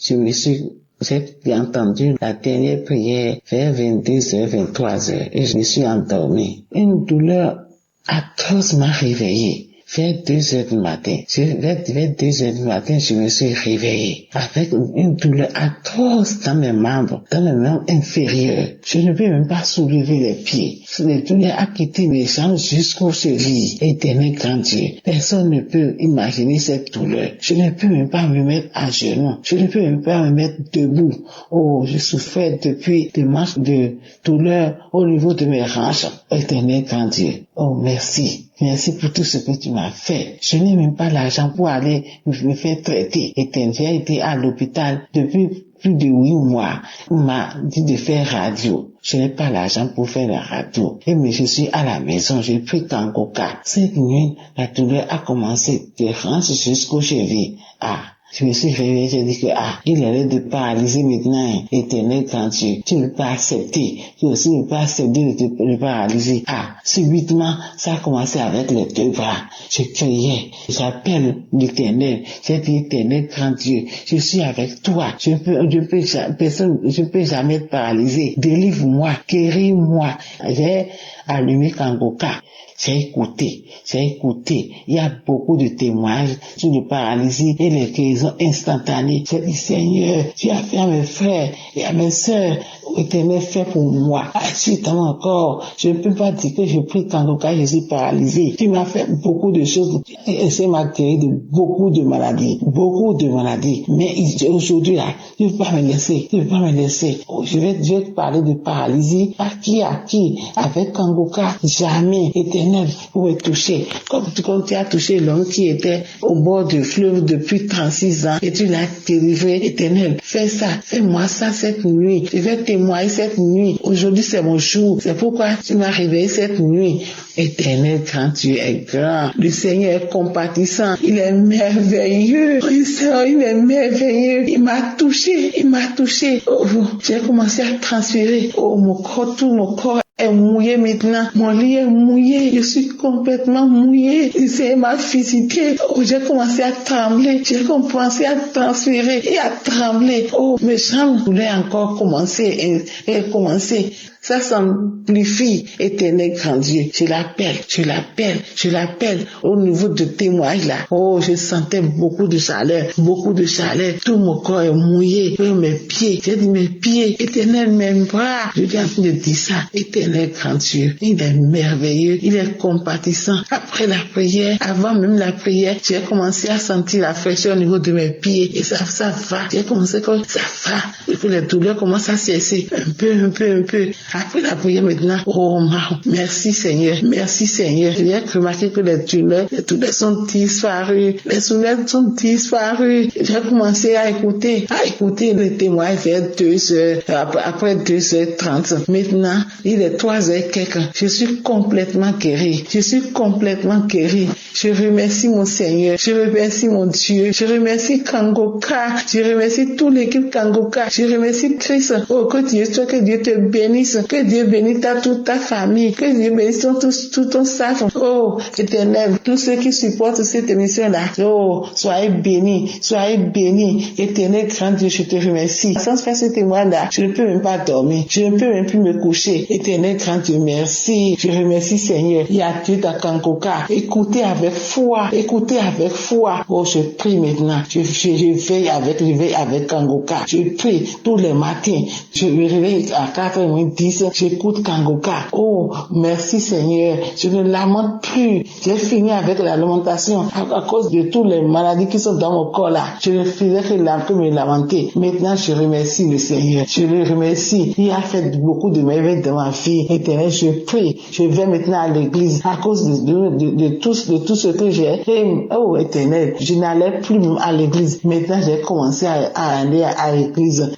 J'ai entendu la dernière prière vers 22h, 23h et je me suis endormi. Une douleur atroce m'a réveillé. Vers 2h du matin, je me suis réveillé avec une douleur atroce dans mes membres inférieurs. Je ne peux même pas soulever les pieds. La douleur a quitté mes jambes jusqu'aux chevilles. Éternel grand Dieu, personne ne peut imaginer cette douleur. Je ne peux même pas me mettre à genoux. Je ne peux même pas me mettre debout. Oh, je souffrais depuis des manches de douleur au niveau de mes hanches. Éternel grand Dieu, oh merci. Merci pour tout ce que tu m'as fait. Je n'ai même pas l'argent pour aller me faire traiter. J'ai été à l'hôpital depuis plus de 8 mois. On m'a dit de faire radio. Je n'ai pas l'argent pour faire la radio. Mais je suis à la maison, j'ai pris Kangoka. Cette nuit, la douleur a commencé de hanches jusqu'aux chevilles. Je me suis réveillé, j'ai dit que, il est l'heure de paralyser maintenant, éternel grand Dieu. Tu ne peux pas accepter. Tu aussi ne peux pas accepter de te paralyser. Subitement, ça a commencé avec les 2 bras. Je criais, j'appelle l'éternel. J'ai dit, éternel grand Dieu, je suis avec toi. Je peux jamais être paralysé. Délivre-moi, guéris-moi. J'ai allumé Kangoka. J'ai écouté. Il y a beaucoup de témoignages sur le paralysie et les guérisons instantanées. J'ai dit, Seigneur, tu as fait à mes frères et à mes sœurs, éternel, fait pour moi. Suite à mon corps, je ne peux pas dire que je prie Kangoka, je suis paralysé. Tu m'as fait beaucoup de choses et ça m'a guéri de beaucoup de maladies. Mais aujourd'hui, là, tu ne peux pas me laisser. Oh, je vais te parler de paralysie. À qui? Avec Kangoka, jamais, éternel, pour me toucher. Comme tu as touché l'homme qui était au bord du fleuve depuis 36 ans et tu l'as délivré, éternel, fais-moi ça cette nuit. Je vais témoigner cette nuit. Aujourd'hui, c'est mon jour. C'est pourquoi tu m'as réveillé cette nuit. Éternel, quand tu es grand, le Seigneur est compatissant. Il est merveilleux. Il est merveilleux. Il m'a touché. Oh, j'ai commencé à transférer. Oh, tout mon corps est mouillé maintenant. Mon lit est mouillé. Je suis complètement mouillé. Le Seigneur m'a visité. Oh, j'ai commencé à trembler. J'ai commencé à transférer et à trembler. Oh, mes jambes voulaient encore commencer. Ça s'amplifie, éternel grand Dieu. Je l'appelle au niveau de témoignage là. Oh, je sentais beaucoup de chaleur. Tout mon corps est mouillé. Mes pieds, j'ai dit mes pieds, éternel, mes bras. Je viens de dire ça, éternel grand Dieu. Il est merveilleux, il est compatissant. Après la prière, avant même la prière, j'ai commencé à sentir la fraîcheur au niveau de mes pieds. Et ça va. J'ai commencé comme ça va. Et puis les douleurs commencent à cesser. Un peu. Après la prière maintenant, oh merci Seigneur. J'ai remarqué que les douleurs sont disparues. J'ai commencé à écouter les témoignages vers 2h, après 2h30. Maintenant, il est 3h quelque. Je suis complètement guéri. Je remercie mon Seigneur. Je remercie mon Dieu. Je remercie Kangoka. Je remercie toute l'équipe Kangoka. Je remercie Christ. Oh, que Dieu te bénisse. Que Dieu bénisse toute ta famille. Que Dieu bénisse tout ton staff. Oh, éternel, tous ceux qui supportent cette émission-là. Oh, soyez bénis. Éternel, grand Dieu, je te remercie. Sans faire ce témoin-là, je ne peux même pas dormir. Je ne peux même plus me coucher. Éternel, grand Dieu, merci. Je remercie Seigneur. Il y a Dieu dans Kangoka. Écoutez avec foi. Oh, je prie maintenant. Je veille avec Kangoka. Je prie tous les matins. Je me réveille à 4h10. J'écoute Kangoka. Oh, merci Seigneur. Je ne lamente plus. J'ai fini avec la lamentation à cause de toutes les maladies qui sont dans mon corps là. Je ne faisais que me lamenter. Maintenant, je remercie le Seigneur. Je le remercie. Il a fait beaucoup de merveilles dans ma vie. Éternel, je prie. Je vais maintenant à l'église à cause de tout ce que j'ai. Oh, éternel, je n'allais plus à l'église. Maintenant, j'ai commencé à aller à l'église.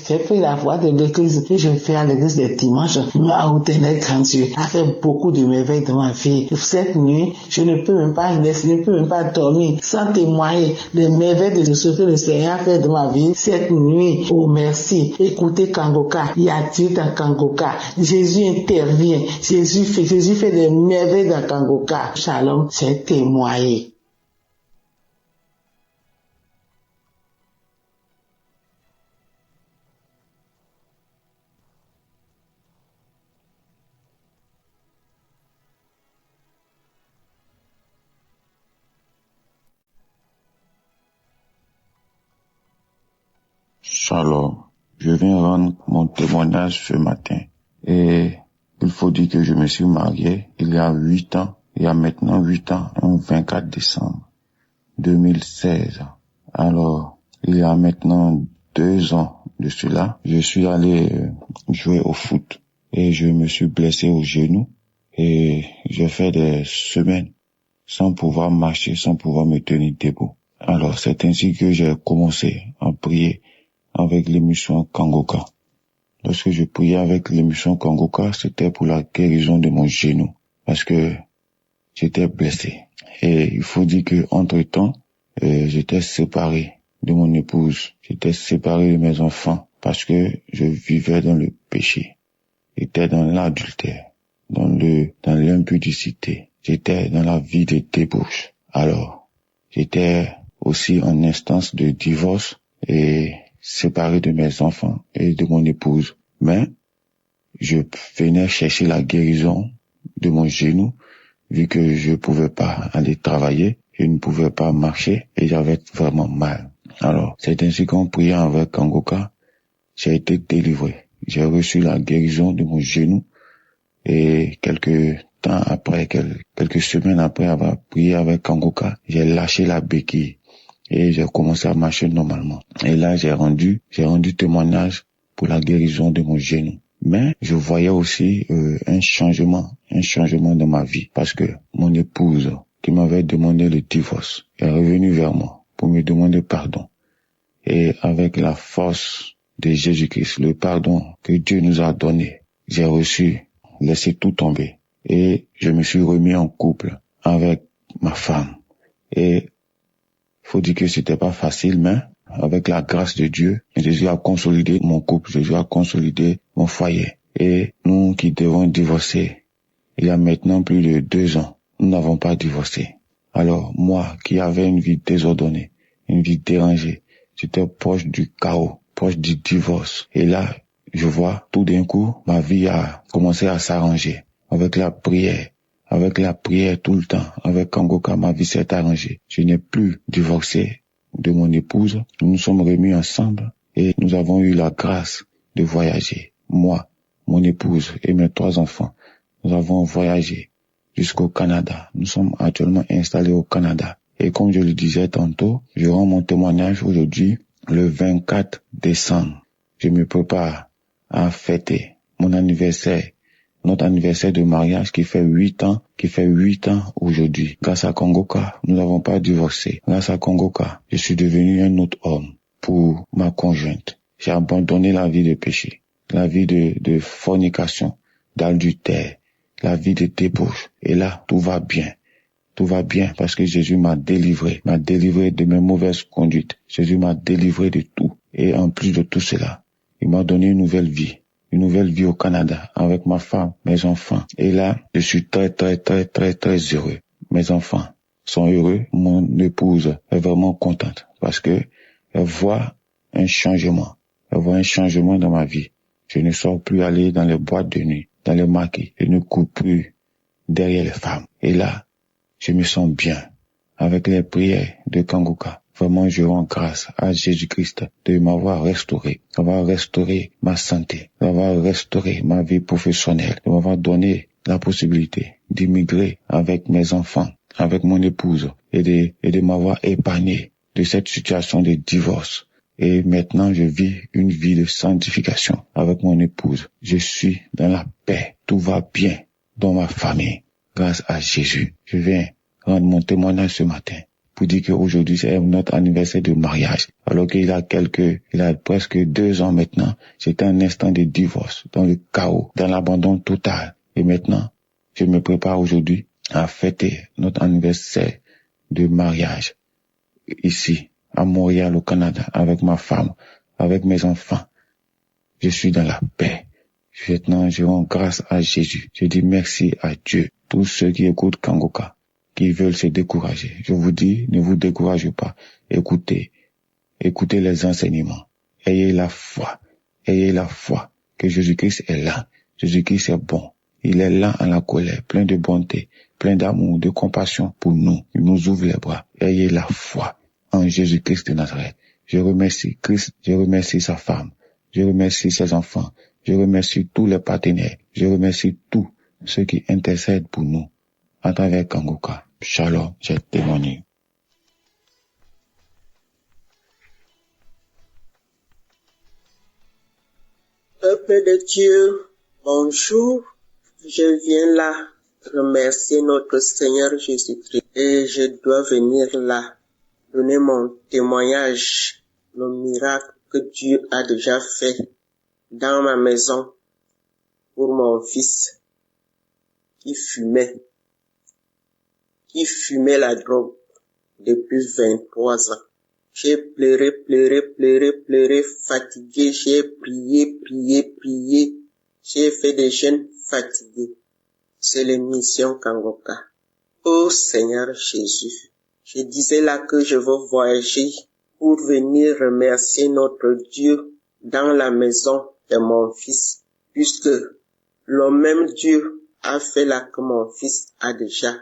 J'ai pris la voie de l'église. l'église, que je fais à l'église des dimanches, m'a ordonné grand Dieu, a fait beaucoup de merveilles dans ma vie. Cette nuit, je ne peux même pas dormir sans témoigner des merveilles de ce que le Seigneur a fait dans ma vie. Cette nuit, oh merci. Écoutez Kangoka, il y a Dieu dans Kangoka. Jésus intervient. Jésus fait des merveilles dans Kangoka. Shalom, c'est témoigner. Shalom, je viens rendre mon témoignage ce matin. Et il faut dire que je me suis marié il y a 8 ans, il y a maintenant 8 ans, le 24 décembre 2016. Alors, il y a maintenant 2 ans de cela, je suis allé jouer au foot et je me suis blessé au genou et j'ai fait des semaines sans pouvoir marcher, sans pouvoir me tenir debout. Alors, c'est ainsi que j'ai commencé à prier avec l'émission Kangoka. Lorsque je priais avec l'émission Kangoka, c'était pour la guérison de mon genou, parce que j'étais blessé. Et il faut dire que entre-temps, j'étais séparé de mon épouse, j'étais séparé de mes enfants, parce que je vivais dans le péché. J'étais dans l'adultère, dans l'impudicité. J'étais dans la vie de débauche. Alors, j'étais aussi en instance de divorce et séparé de mes enfants et de mon épouse. Mais je venais chercher la guérison de mon genou, vu que je pouvais pas aller travailler, je ne pouvais pas marcher et j'avais vraiment mal. Alors, c'est ainsi qu'en priant avec Kangoka, j'ai été délivré. J'ai reçu la guérison de mon genou et quelques semaines après avoir prié avec Kangoka, j'ai lâché la béquille. Et j'ai commencé à marcher normalement. Et là, j'ai rendu témoignage pour la guérison de mon genou. Mais je voyais aussi un changement dans ma vie. Parce que mon épouse, qui m'avait demandé le divorce, est revenue vers moi pour me demander pardon. Et avec la force de Jésus-Christ, le pardon que Dieu nous a donné, j'ai laissé tout tomber. Et je me suis remis en couple avec ma femme. Et faut dire que c'était pas facile, mais avec la grâce de Dieu, Jésus a consolidé mon couple, Jésus a consolidé mon foyer. Et nous qui devons divorcer, il y a maintenant plus de 2 ans, nous n'avons pas divorcé. Alors moi, qui avais une vie désordonnée, une vie dérangée, j'étais proche du chaos, proche du divorce. Et là, je vois tout d'un coup, ma vie a commencé à s'arranger avec la prière. Avec la prière tout le temps, avec Kangoka, ma vie s'est arrangée. Je n'ai plus divorcé de mon épouse. Nous nous sommes remis ensemble et nous avons eu la grâce de voyager. Moi, mon épouse et mes 3 enfants, nous avons voyagé jusqu'au Canada. Nous sommes actuellement installés au Canada. Et comme je le disais tantôt, je rends mon témoignage aujourd'hui, le 24 décembre. Je me prépare à fêter mon anniversaire. Notre anniversaire de mariage qui fait 8 ans aujourd'hui. Grâce à Kangoka, nous n'avons pas divorcé. Grâce à Kangoka, je suis devenu un autre homme pour ma conjointe. J'ai abandonné la vie de péché, la vie de fornication, d'adultère, la vie de débauche. Et là, tout va bien. Tout va bien parce que Jésus m'a délivré de mes mauvaises conduites. Jésus m'a délivré de tout. Et en plus de tout cela, il m'a donné une nouvelle vie au Canada, avec ma femme, mes enfants. Et là, je suis très heureux. Mes enfants sont heureux. Mon épouse est vraiment contente parce que elle voit un changement. Elle voit un changement dans ma vie. Je ne sors plus aller dans les boîtes de nuit, dans les maquis. Je ne cours plus derrière les femmes. Et là, je me sens bien avec les prières de Kangoka. Vraiment, je rends grâce à Jésus-Christ de m'avoir restauré, d'avoir restauré ma santé, d'avoir restauré ma vie professionnelle, de m'avoir donné la possibilité d'immigrer avec mes enfants, avec mon épouse et de m'avoir épargné de cette situation de divorce. Et maintenant, je vis une vie de sanctification avec mon épouse. Je suis dans la paix. Tout va bien dans ma famille grâce à Jésus. Je viens rendre mon témoignage ce matin pour dire qu'aujourd'hui c'est notre anniversaire de mariage. Alors qu'il a presque 2 ans maintenant, c'était un instant de divorce, dans le chaos, dans l'abandon total. Et maintenant, je me prépare aujourd'hui à fêter notre anniversaire de mariage ici, à Montréal, au Canada, avec ma femme, avec mes enfants. Je suis dans la paix. Maintenant, je rends grâce à Jésus. Je dis merci à Dieu. Tous ceux qui écoutent Kangoka, qui veulent se décourager, je vous dis, ne vous découragez pas. Écoutez les enseignements. Ayez la foi que Jésus-Christ est là. Jésus-Christ est bon. Il est là en la colère, plein de bonté, plein d'amour, de compassion pour nous. Il nous ouvre les bras. Ayez la foi en Jésus-Christ de Nazareth. Je remercie Christ, je remercie sa femme, je remercie ses enfants, je remercie tous les partenaires, je remercie tous ceux qui intercèdent pour nous à travers Kangoka. Shalom, j'ai témoigné. Peuple de Dieu, bonjour. Je viens là remercier notre Seigneur Jésus-Christ et je dois venir là donner mon témoignage, le miracle que Dieu a déjà fait dans ma maison pour mon fils qui fumait la drogue depuis 23 ans. J'ai pleuré, fatigué, j'ai prié, j'ai fait des jeûnes fatigués. C'est l'émission Kangoka. Oh Seigneur Jésus, je disais là que je veux voyager pour venir remercier notre Dieu dans la maison de mon fils, puisque le même Dieu a fait là que mon fils a déjà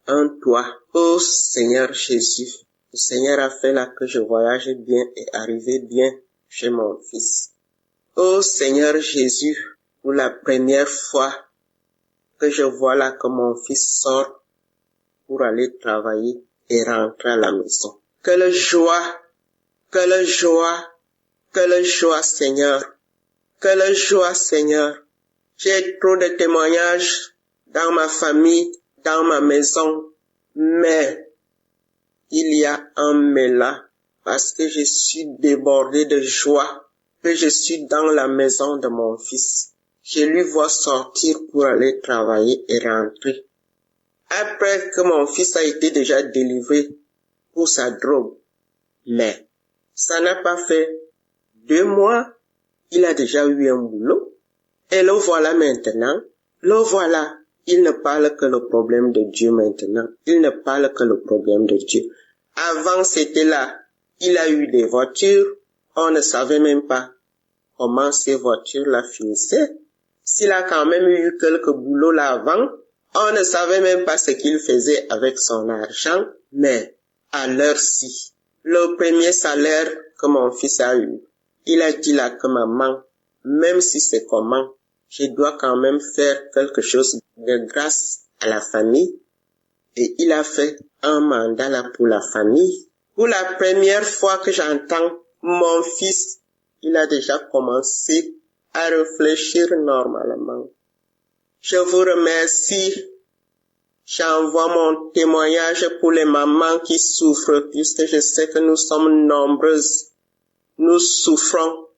un toit. Oh Seigneur Jésus, le Seigneur a fait là que je voyage bien et arrive bien chez mon fils. Oh Seigneur Jésus, pour la première fois que je vois là que mon fils sort pour aller travailler et rentrer à la maison. Quelle joie, Seigneur. Quelle joie, Seigneur. J'ai trop de témoignages dans ma famille, dans ma maison, mais il y a un mais là, parce que je suis débordé de joie, que je suis dans la maison de mon fils. Je lui vois sortir pour aller travailler et rentrer. Après que mon fils a été déjà délivré pour sa drogue, mais ça n'a pas fait 2 mois, il a déjà eu un boulot. Et le voilà maintenant, il ne parle que le problème de Dieu maintenant. Il ne parle que le problème de Dieu. Avant, c'était là, il a eu des voitures, on ne savait même pas comment ces voitures-là finissaient. S'il a quand même eu quelques boulots là avant, on ne savait même pas ce qu'il faisait avec son argent, mais à l'heure-ci, le premier salaire que mon fils a eu, il a dit là que maman, même si c'est comment, je dois quand même faire quelque chose de grâce à la famille. Et il a fait un mandat là pour la famille. Pour la première fois que j'entends mon fils, il a déjà commencé à réfléchir normalement. Je vous remercie. J'envoie mon témoignage pour les mamans qui souffrent, puisque je sais que nous sommes nombreuses. Nous souffrons,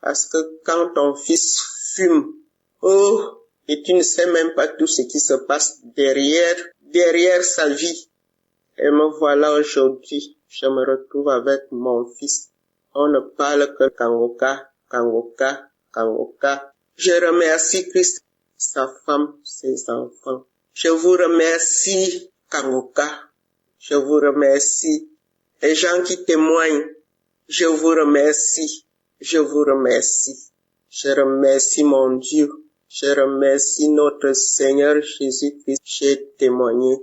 parce que quand ton fils fume, et tu ne sais même pas tout ce qui se passe derrière sa vie. Et me voilà aujourd'hui, je me retrouve avec mon fils. On ne parle que Kangoka. Je remercie Christ, sa femme, ses enfants. Je vous remercie, Kangoka. Je vous remercie. Les gens qui témoignent, je vous remercie. Je remercie mon Dieu. Je remercie notre Seigneur Jésus-Christ. J'ai témoigné.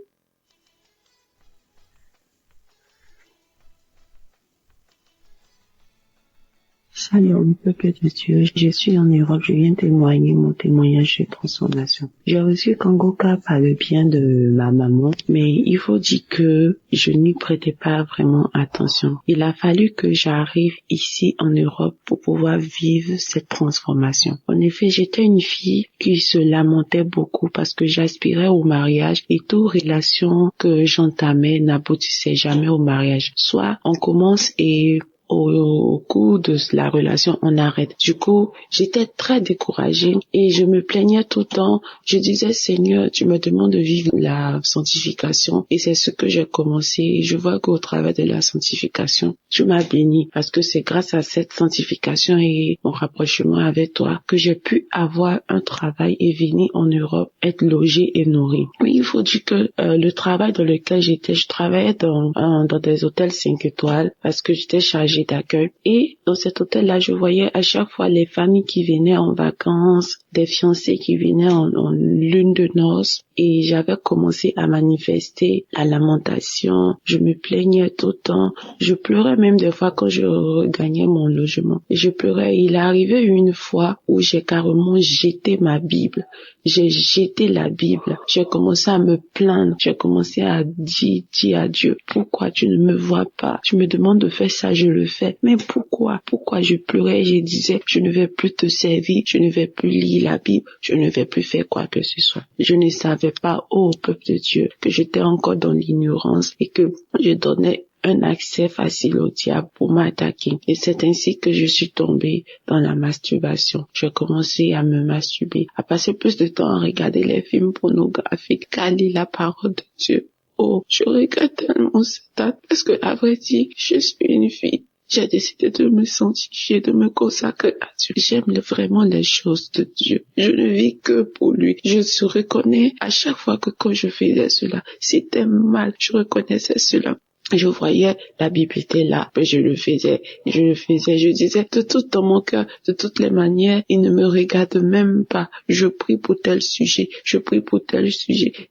Salut, peuple de Dieu. Je suis en Europe. Je viens témoigner mon témoignage de transformation. J'ai reçu Kangoka par le bien de ma maman, mais il faut dire que je n'y prêtais pas vraiment attention. Il a fallu que j'arrive ici en Europe pour pouvoir vivre cette transformation. En effet, j'étais une fille qui se lamentait beaucoup parce que j'aspirais au mariage et toute relation que j'entamais n'aboutissait jamais au mariage. Soit on commence et au cours de la relation, on arrête. Du coup, j'étais très découragée et je me plaignais tout le temps. Je disais, Seigneur, tu me demandes de vivre la sanctification et c'est ce que j'ai commencé. Et je vois qu'au travers de la sanctification, tu m'as béni parce que c'est grâce à cette sanctification et mon rapprochement avec toi que j'ai pu avoir un travail et venir en Europe, être logée et nourrie. Oui, il faut dire que le travail dans lequel j'étais, je travaillais dans des hôtels 5 étoiles parce que j'étais chargée d'accueil. Et dans cet hôtel-là, je voyais à chaque fois les familles qui venaient en vacances, des fiancés qui venaient en lune de noces. Et j'avais commencé à manifester la lamentation. Je me plaignais tout le temps. Je pleurais même des fois quand je regagnais mon logement. Et je pleurais. Il est arrivé une fois où j'ai carrément jeté ma Bible. J'ai jeté la Bible. J'ai commencé à me plaindre. J'ai commencé à dire à Dieu, pourquoi tu ne me vois pas? Tu me demandes de faire ça, je le fais. Mais pourquoi? Pourquoi je pleurais? Je disais, je ne vais plus te servir. Je ne vais plus lire la Bible. Je ne vais plus faire quoi que ce soit. Je ne savais pas, ô peuple de Dieu, que j'étais encore dans l'ignorance et que je donnais un accès facile au diable pour m'attaquer. Et c'est ainsi que je suis tombée dans la masturbation. J'ai commencé à me masturber, à passer plus de temps à regarder les films pornographiques qu'à lire la parole de Dieu. Oh, je regrette tellement cet acte parce que, à vrai dire, je suis une fille. J'ai décidé de me sanctifier, de me consacrer à Dieu. J'aime vraiment les choses de Dieu. Je ne vis que pour lui. Je se reconnais à chaque fois que quand je faisais cela, c'était mal. Je reconnaissais cela. Je voyais, la Bible était là, mais je le faisais, je disais de tout dans mon cœur, de toutes les manières, il ne me regarde même pas. Je prie pour tel sujet,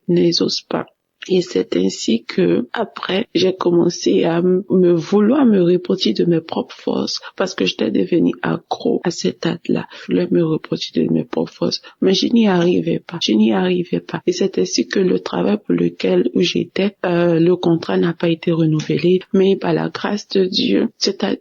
n'exauce pas. Et c'est ainsi que, après, j'ai commencé à vouloir me repentir de mes propres forces, parce que j'étais devenue accro à cet acte-là. Je voulais me repentir de mes propres forces, mais je n'y arrivais pas. Et c'est ainsi que le travail pour lequel j'étais, le contrat n'a pas été renouvelé, mais par la grâce de Dieu,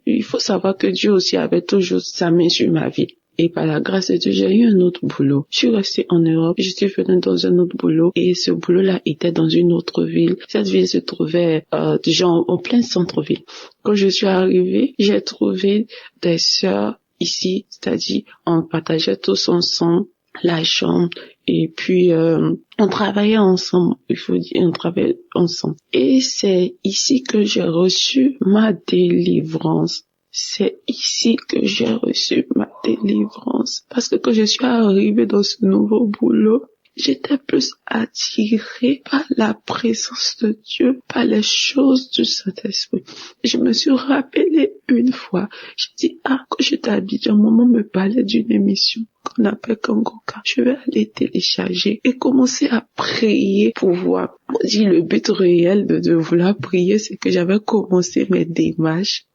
il faut savoir que Dieu aussi avait toujours sa main sur ma vie. Et par la grâce de Dieu, j'ai eu un autre boulot. Je suis restée en Europe, je suis venue dans un autre boulot et ce boulot-là était dans une autre ville. Cette ville se trouvait déjà en plein centre-ville. Quand je suis arrivée, j'ai trouvé des sœurs ici, c'est-à-dire on partageait tous ensemble la chambre et puis on travaillait ensemble, on travaillait ensemble. Et c'est ici que j'ai reçu ma délivrance. C'est ici que j'ai reçu ma délivrance. Parce que quand je suis arrivée dans ce nouveau boulot, j'étais plus attirée par la présence de Dieu, par les choses du Saint-Esprit. Je me suis rappelée une fois, j'ai dit, quand j'étais à Abidjan, maman me parlait d'une émission qu'on appelle Kangoka. Je vais aller télécharger et commencer à prier pour voir. Moi, dit le but réel de vouloir prier, c'est que j'avais commencé mes démarches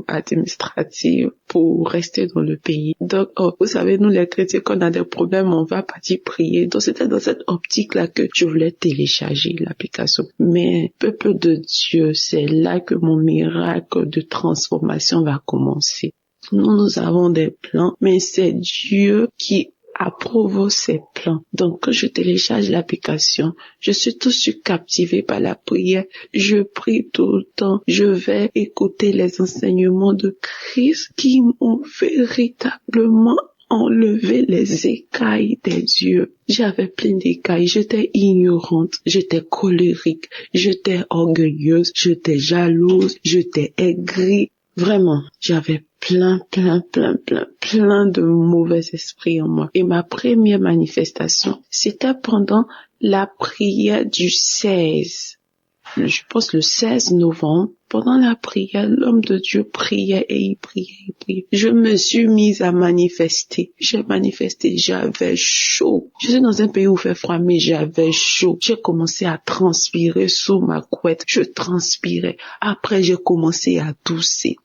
administratives pour rester dans le pays. Donc, vous savez, nous les chrétiens, quand on a des problèmes, on va partir prier. Donc, c'était dans cette optique-là que je voulais télécharger l'application. Mais, peuple de Dieu, c'est là que mon miracle de transformation va commencer. Nous avons des plans, mais c'est Dieu qui approuve ces plans. Donc, quand je télécharge l'application, je suis tout de suite captivée par la prière. Je prie tout le temps. Je vais écouter les enseignements de Christ qui m'ont véritablement enlevé les écailles des yeux. J'avais plein d'écailles. J'étais ignorante. J'étais colérique. J'étais orgueilleuse. J'étais jalouse. J'étais aigrie. Vraiment, j'avais plein de mauvais esprits en moi. Et ma première manifestation, c'était pendant la prière du 16. je pense le 16 novembre, pendant la prière, l'homme de Dieu priait et il priait. Je me suis mise à manifester. J'ai manifesté, j'avais chaud. Je suis dans un pays où il fait froid, mais j'avais chaud. J'ai commencé à transpirer sous ma couette. Je transpirais. Après, j'ai commencé à tousser.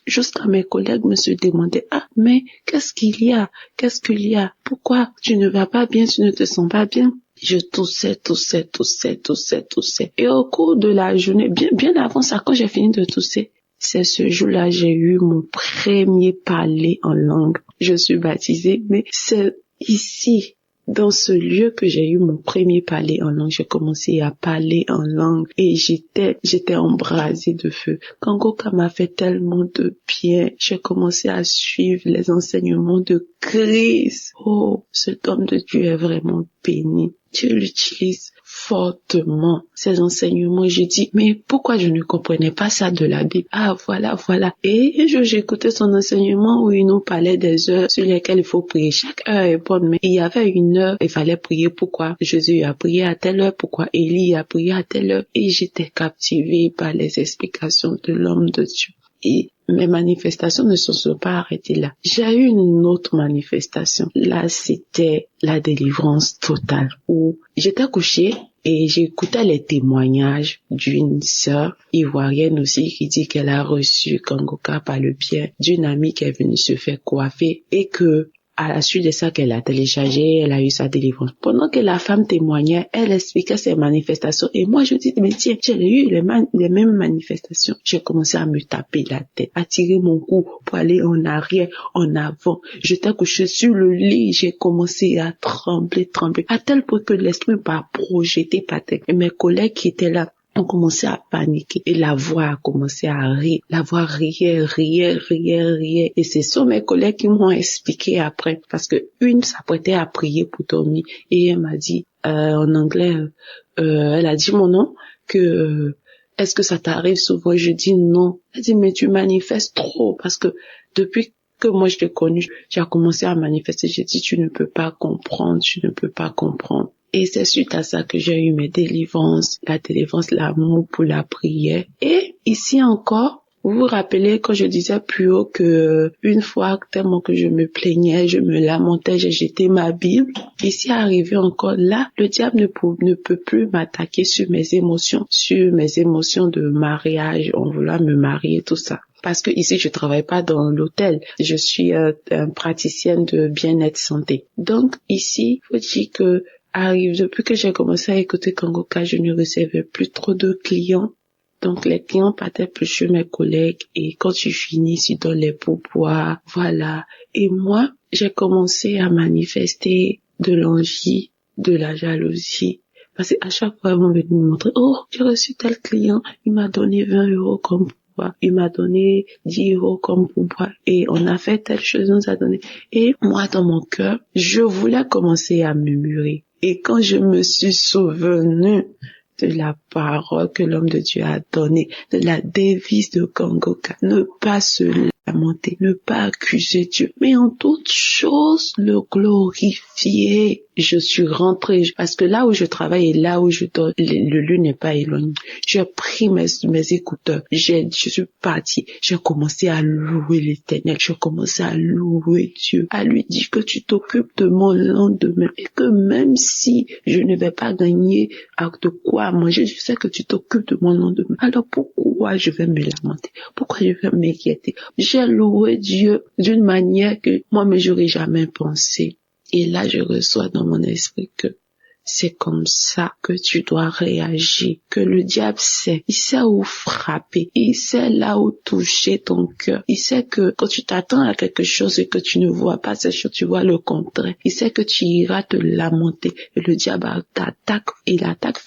Jusqu'à mes collègues me se demandaient, mais qu'est-ce qu'il y a? Pourquoi tu ne vas pas bien, tu ne te sens pas bien? Je toussais. Et au cours de la journée, bien avant ça, quand j'ai fini de tousser, c'est ce jour-là, j'ai eu mon premier parler en langue. Je suis baptisée, mais c'est ici, dans ce lieu que j'ai eu mon premier parler en langue. J'ai commencé à parler en langue et j'étais embrasée de feu. Kangoka m'a fait tellement de bien. J'ai commencé à suivre les enseignements de Christ. Oh, cet homme de Dieu est vraiment béni. Dieu l'utilise fortement, ces enseignements. J'ai dit, mais pourquoi je ne comprenais pas ça de la Bible? Ah, voilà. Et j'écoutais son enseignement où il nous parlait des heures sur lesquelles il faut prier. Chaque heure est bonne, mais il y avait une heure, il fallait prier. Pourquoi Jésus a prié à telle heure? Pourquoi Élie a prié à telle heure? Et j'étais captivée par les explications de l'homme de Dieu. Et mes manifestations ne se sont pas arrêtées là. J'ai eu une autre manifestation. Là, c'était la délivrance totale où j'étais couchée et j'écoutais les témoignages d'une sœur ivoirienne aussi qui dit qu'elle a reçu Kangoka par le biais d'une amie qui est venue se faire coiffer et que à la suite de ça qu'elle a téléchargé, elle a eu sa délivrance. Pendant que la femme témoignait, elle expliquait ses manifestations. Et moi, je dis, mais tiens, j'ai eu les mêmes manifestations. J'ai commencé à me taper la tête, à tirer mon cou pour aller en arrière, en avant. J'étais couchée sur le lit, j'ai commencé à trembler, à tel point que l'esprit m'a projeté par terre. Et mes collègues qui étaient là, on commençait à paniquer et la voix a commencé à rire. La voix riait. Et ce sont mes collègues qui m'ont expliqué après parce que une s'apprêtait à prier pour dormir et elle m'a dit en anglais, elle a dit mon nom que est-ce que ça t'arrive souvent? Je dis non. Elle dit mais tu manifestes trop parce que depuis que moi je t'ai connu, j'ai commencé à manifester. J'ai dit tu ne peux pas comprendre. Et c'est suite à ça que j'ai eu mes délivrances, l'amour pour la prière. Et ici encore, vous vous rappelez quand je disais plus haut que une fois tellement que je me plaignais, je me lamentais, j'ai jeté ma Bible. Ici arrivé encore là, le diable ne peut plus m'attaquer sur mes émotions de mariage, on voulait me marier, tout ça. Parce que ici, je travaille pas dans l'hôtel. Je suis praticienne de bien-être santé. Donc ici, faut dire que depuis que j'ai commencé à écouter Kangoka, je ne recevais plus trop de clients. Donc, les clients partaient plus chez mes collègues et quand je finis, je donne les pourboires, voilà. Et moi, j'ai commencé à manifester de l'envie, de la jalousie. Parce qu'à chaque fois, ils vont venir me montrer, oh, j'ai reçu tel client, il m'a donné 20 € comme pourboire, il m'a donné 10 € comme pourboire et on a fait telle chose, on nous a donné. Et moi, dans mon cœur, je voulais commencer à murmurer. Et quand je me suis souvenue de la parole que l'homme de Dieu a donnée, de la devise de Kangoka, ne pas se lamenter, ne pas accuser Dieu, mais en toute chose le glorifier. Je suis rentrée, parce que là où je travaille et là où je dors, le lieu n'est pas éloigné. J'ai pris mes écouteurs, je suis partie, j'ai commencé à louer l'Éternel, j'ai commencé à louer Dieu, à lui dire que tu t'occupes de mon lendemain et que même si je ne vais pas gagner de quoi manger, je sais que tu t'occupes de mon lendemain. Alors pourquoi je vais me lamenter? Pourquoi je vais m'inquiéter? J'ai loué Dieu d'une manière que moi-même j'aurais jamais pensé. Et là, je reçois dans mon esprit que c'est comme ça que tu dois réagir, que le diable sait, il sait où frapper, il sait là où toucher ton cœur, il sait que quand tu t'attends à quelque chose et que tu ne vois pas cette chose, tu vois le contraire, il sait que tu iras te lamenter et le diable il t'attaque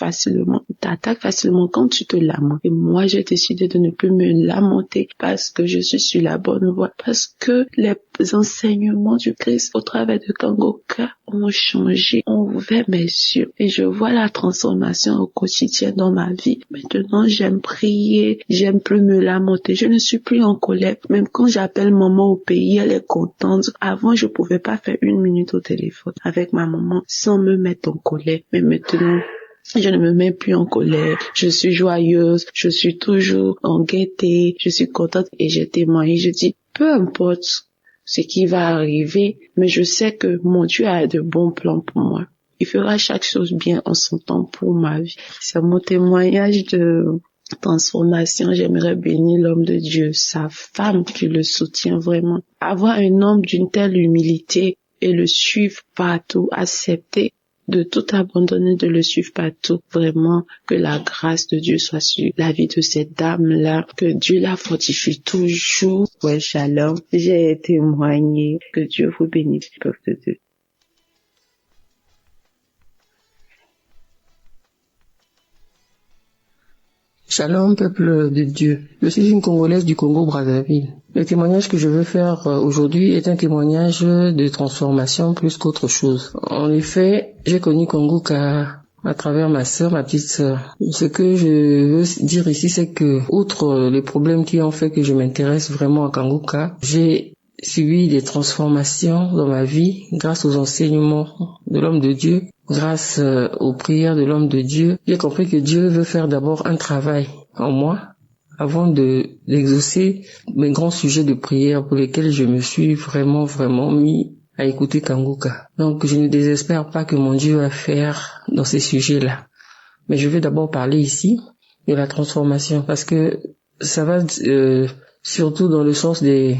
facilement quand tu te lamentes. Et moi, j'ai décidé de ne plus me lamenter parce que je suis sur la bonne voie, parce que les enseignements du Christ au travers de Kangoka ont changé, ont ouvert mes yeux et je vois la transformation au quotidien dans ma vie. Maintenant, j'aime prier, j'aime plus me lamenter, je ne suis plus en colère. Même quand j'appelle maman au pays, elle est contente. Avant, je pouvais pas faire 1 minute au téléphone avec ma maman sans me mettre en colère. Mais maintenant, je ne me mets plus en colère, je suis joyeuse, je suis toujours en gaieté, je suis contente et j'ai témoigné, je dis, peu importe ce qui va arriver, mais je sais que mon Dieu a de bons plans pour moi. Il fera chaque chose bien en son temps pour ma vie. C'est mon témoignage de transformation. J'aimerais bénir l'homme de Dieu, sa femme qui le soutient vraiment. Avoir un homme d'une telle humilité et le suivre partout, accepter de tout abandonner, de le suivre partout. Vraiment, que la grâce de Dieu soit sur la vie de cette dame-là, que Dieu la fortifie toujours. Ouais, shalom. J'ai témoigné. Que Dieu vous bénisse, peuple de Dieu. Shalom, peuple de Dieu. Je suis une Congolaise du Congo-Brazzaville. Le témoignage que je veux faire aujourd'hui est un témoignage de transformation plus qu'autre chose. En effet, j'ai connu Kangoka à travers ma sœur, ma petite sœur. Ce que je veux dire ici, c'est que, outre les problèmes qui ont fait que je m'intéresse vraiment à Kangoka, j'ai subi des transformations dans ma vie grâce aux enseignements de l'homme de Dieu, grâce aux prières de l'homme de Dieu. J'ai compris que Dieu veut faire d'abord un travail en moi avant d'exaucer mes grands sujets de prière pour lesquels je me suis vraiment mis à écouter Kangoka. Donc je ne désespère pas que mon Dieu va faire dans ces sujets-là. Mais je vais d'abord parler ici de la transformation parce que ça va surtout dans le sens de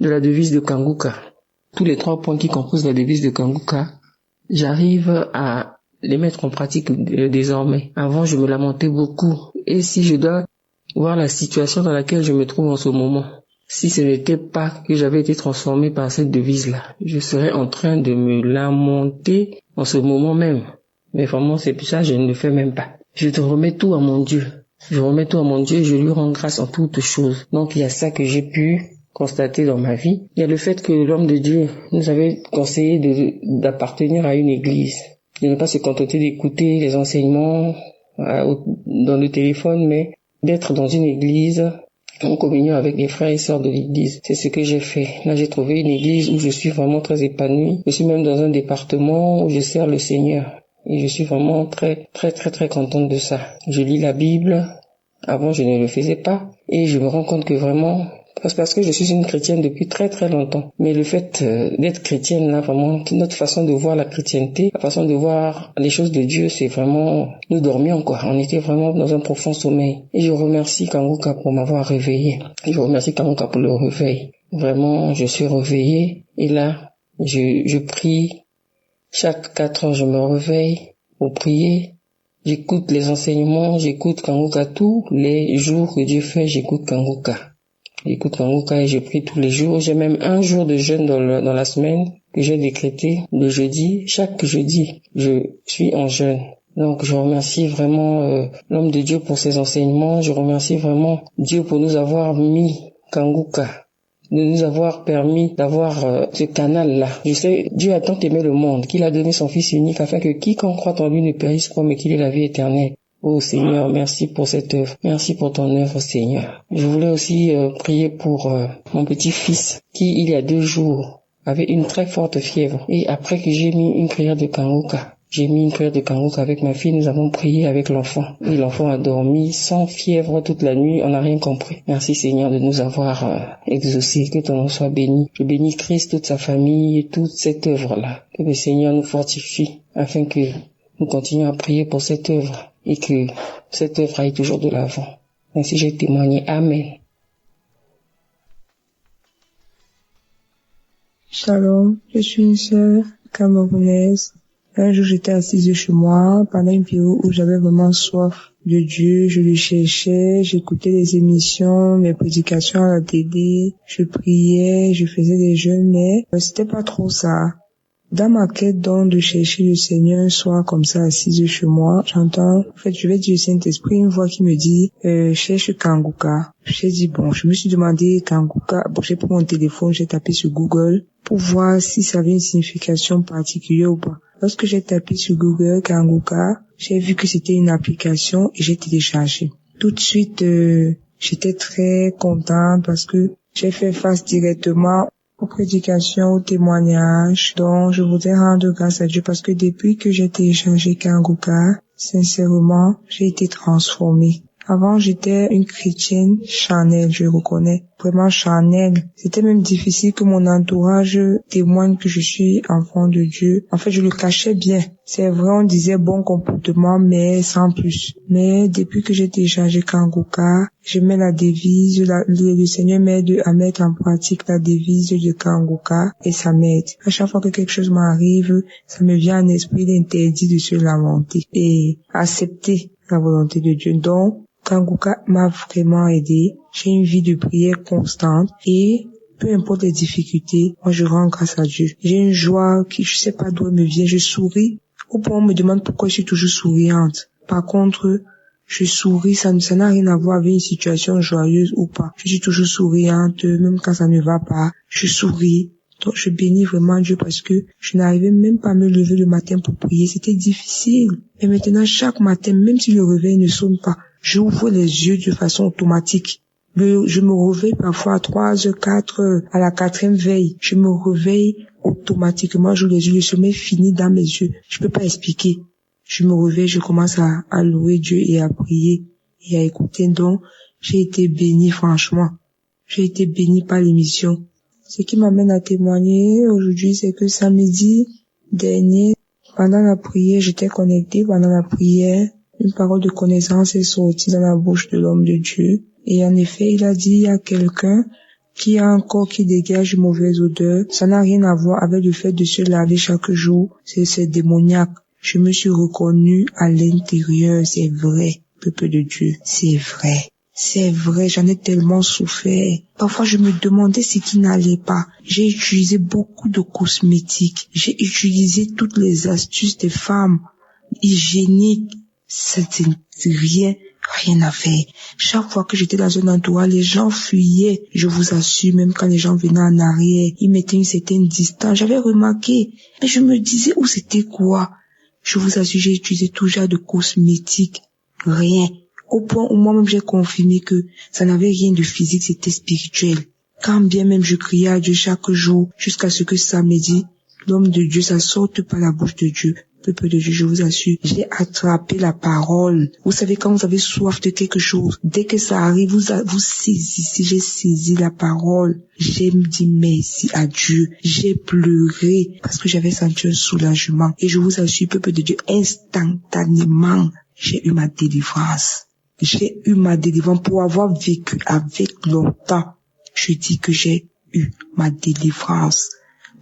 la devise de Kangoka. Tous les 3 points qui composent la devise de Kangoka, j'arrive à les mettre en pratique désormais. Avant, je me lamentais beaucoup. Et si je dois voir la situation dans laquelle je me trouve en ce moment, si ce n'était pas que j'avais été transformé par cette devise-là, je serais en train de me lamenter en ce moment même. Mais vraiment, c'est pour ça que je ne le fais même pas. Je te remets tout à mon Dieu. Je remets tout à mon Dieu et je lui rends grâce en toutes choses. Donc, il y a ça que j'ai pu constater dans ma vie. Il y a le fait que l'homme de Dieu nous avait conseillé d'appartenir à une église, de ne pas se contenter d'écouter les enseignements dans le téléphone, mais d'être dans une église en communion avec les frères et sœurs de l'église. C'est ce que j'ai fait. Là, j'ai trouvé une église où je suis vraiment très épanouie. Je suis même dans un département où je sers le Seigneur. Et je suis vraiment très contente de ça. Je lis la Bible. Avant, je ne le faisais pas. Et je me rends compte que vraiment, parce que je suis une chrétienne depuis très longtemps. Mais le fait d'être chrétienne, là, vraiment, notre façon de voir la chrétienté, la façon de voir les choses de Dieu, c'est vraiment, nous dormions, quoi. On était vraiment dans un profond sommeil. Et je remercie Kangoka pour m'avoir réveillé. Je remercie Kangoka pour le réveil. Vraiment, je suis réveillé. Et là, je prie. Chaque 4 heures, je me réveille pour prier. J'écoute les enseignements, j'écoute Kangoka tous les jours que Dieu fait, j'écoute Kangoka. J'écoute Kangoka et je prie tous les jours. J'ai même un jour de jeûne dans la semaine que j'ai décrété, le jeudi. Chaque jeudi, je suis en jeûne. Donc je remercie vraiment l'homme de Dieu pour ses enseignements. Je remercie vraiment Dieu pour nous avoir mis Kangoka, de nous avoir permis d'avoir ce canal-là. Je sais, Dieu a tant aimé le monde qu'il a donné son Fils unique afin que quiconque croit en lui ne périsse pas mais qu'il ait la vie éternelle. Oh Seigneur, merci pour cette œuvre. Merci pour ton œuvre, Seigneur. Je voulais aussi prier pour mon petit-fils qui, il y a 2 jours, avait une très forte fièvre. Et après que j'ai mis une prière de Kangoka, avec ma fille, nous avons prié avec l'enfant. Et l'enfant a dormi sans fièvre toute la nuit, on n'a rien compris. Merci Seigneur de nous avoir exaucés, que ton nom soit béni. Je bénis Christ, toute sa famille et toute cette œuvre-là. Que le Seigneur nous fortifie afin que nous continuions à prier pour cette œuvre et que cette œuvre aille toujours de l'avant. Ainsi j'ai témoigné. Amen. Shalom, je suis une sœur camerounaise. Un jour, j'étais assise chez moi pendant une période où j'avais vraiment soif de Dieu. Je le cherchais, j'écoutais les émissions, mes prédications à la télé, je priais, je faisais des jeûnes, mais c'était pas trop ça. Dans ma quête donc de chercher le Seigneur, soit comme ça assise chez moi, j'entends, en fait, je vais dire Saint-Esprit, une voix qui me dit, cherche Kanguka. J'ai dit bon, je me suis demandé Kanguka, bon, j'ai pris mon téléphone, j'ai tapé sur Google pour voir si ça avait une signification particulière ou pas. Lorsque j'ai tapé sur Google Kanguka, j'ai vu que c'était une application et j'ai téléchargé. Tout de suite, j'étais très contente parce que j'ai fait face directement aux prédications, aux témoignages, dont je voudrais rendre grâce à Dieu parce que depuis que j'ai téléchargé Kanguka, sincèrement, j'ai été transformée. Avant, j'étais une chrétienne charnelle, je reconnais, vraiment charnelle. C'était même difficile que mon entourage témoigne que je suis enfant de Dieu. En fait, je le cachais bien. C'est vrai, on disait bon comportement, mais sans plus. Mais depuis que j'ai téléchargé Kanguka, je mets la devise, le Seigneur m'aide à mettre en pratique la devise de Kanguka et ça m'aide. À chaque fois que quelque chose m'arrive, ça me vient en esprit l'interdit de se lamenter et accepter la volonté de Dieu. Donc, Kanguka m'a vraiment aidé. J'ai une vie de prière constante et peu importe les difficultés, moi je rends grâce à Dieu. J'ai une joie qui, je sais pas d'où elle me vient, je souris. Au point où on me demande pourquoi je suis toujours souriante. Par contre, je souris, ça n'a rien à voir avec une situation joyeuse ou pas. Je suis toujours souriante, même quand ça ne va pas, je souris. Donc je bénis vraiment Dieu parce que je n'arrivais même pas à me lever le matin pour prier, c'était difficile. Et maintenant, chaque matin, même si le réveil ne sonne pas, j'ouvre les yeux de façon automatique. Je me réveille parfois à 3h, 4h, à la 4e veille. Je me réveille automatiquement, j'ouvre les yeux, le sommeil finit dans mes yeux. Je peux pas expliquer. Je me réveille, je commence à louer Dieu et à prier et à écouter. Donc, j'ai été bénie, franchement. J'ai été bénie par l'émission. Ce qui m'amène à témoigner aujourd'hui, c'est que samedi dernier, pendant la prière, j'étais connectée pendant la prière. Une parole de connaissance est sortie dans la bouche de l'homme de Dieu. Et en effet, il a dit, il y a quelqu'un qui a un corps qui dégage une mauvaise odeur. Ça n'a rien à voir avec le fait de se laver chaque jour. C'est démoniaque. Je me suis reconnue à l'intérieur. C'est vrai, peuple de Dieu. C'est vrai. C'est vrai, j'en ai tellement souffert. Parfois, je me demandais ce qui n'allait pas. J'ai utilisé beaucoup de cosmétiques. J'ai utilisé toutes les astuces des femmes hygiéniques. C'était rien à faire. Chaque fois que j'étais dans un endroit, les gens fuyaient. Je vous assure, même quand les gens venaient en arrière, ils mettaient une certaine distance. J'avais remarqué. Mais je me disais, où c'était quoi? Je vous assure, j'ai utilisé tout genre de cosmétiques. Rien. Au point où moi-même j'ai confirmé que ça n'avait rien de physique, c'était spirituel. Quand bien même je criais à Dieu chaque jour, jusqu'à ce que samedi, l'homme de Dieu, ça sorte par la bouche de Dieu. Peuple de Dieu, je vous assure, j'ai attrapé la parole. Vous savez, quand vous avez soif de quelque chose, dès que ça arrive, vous saisissez, j'ai saisi la parole. J'ai dit merci à Dieu. J'ai pleuré parce que j'avais senti un soulagement. Et je vous assure, peuple de Dieu, instantanément, j'ai eu ma délivrance. J'ai eu ma délivrance pour avoir vécu avec longtemps. Je dis que j'ai eu ma délivrance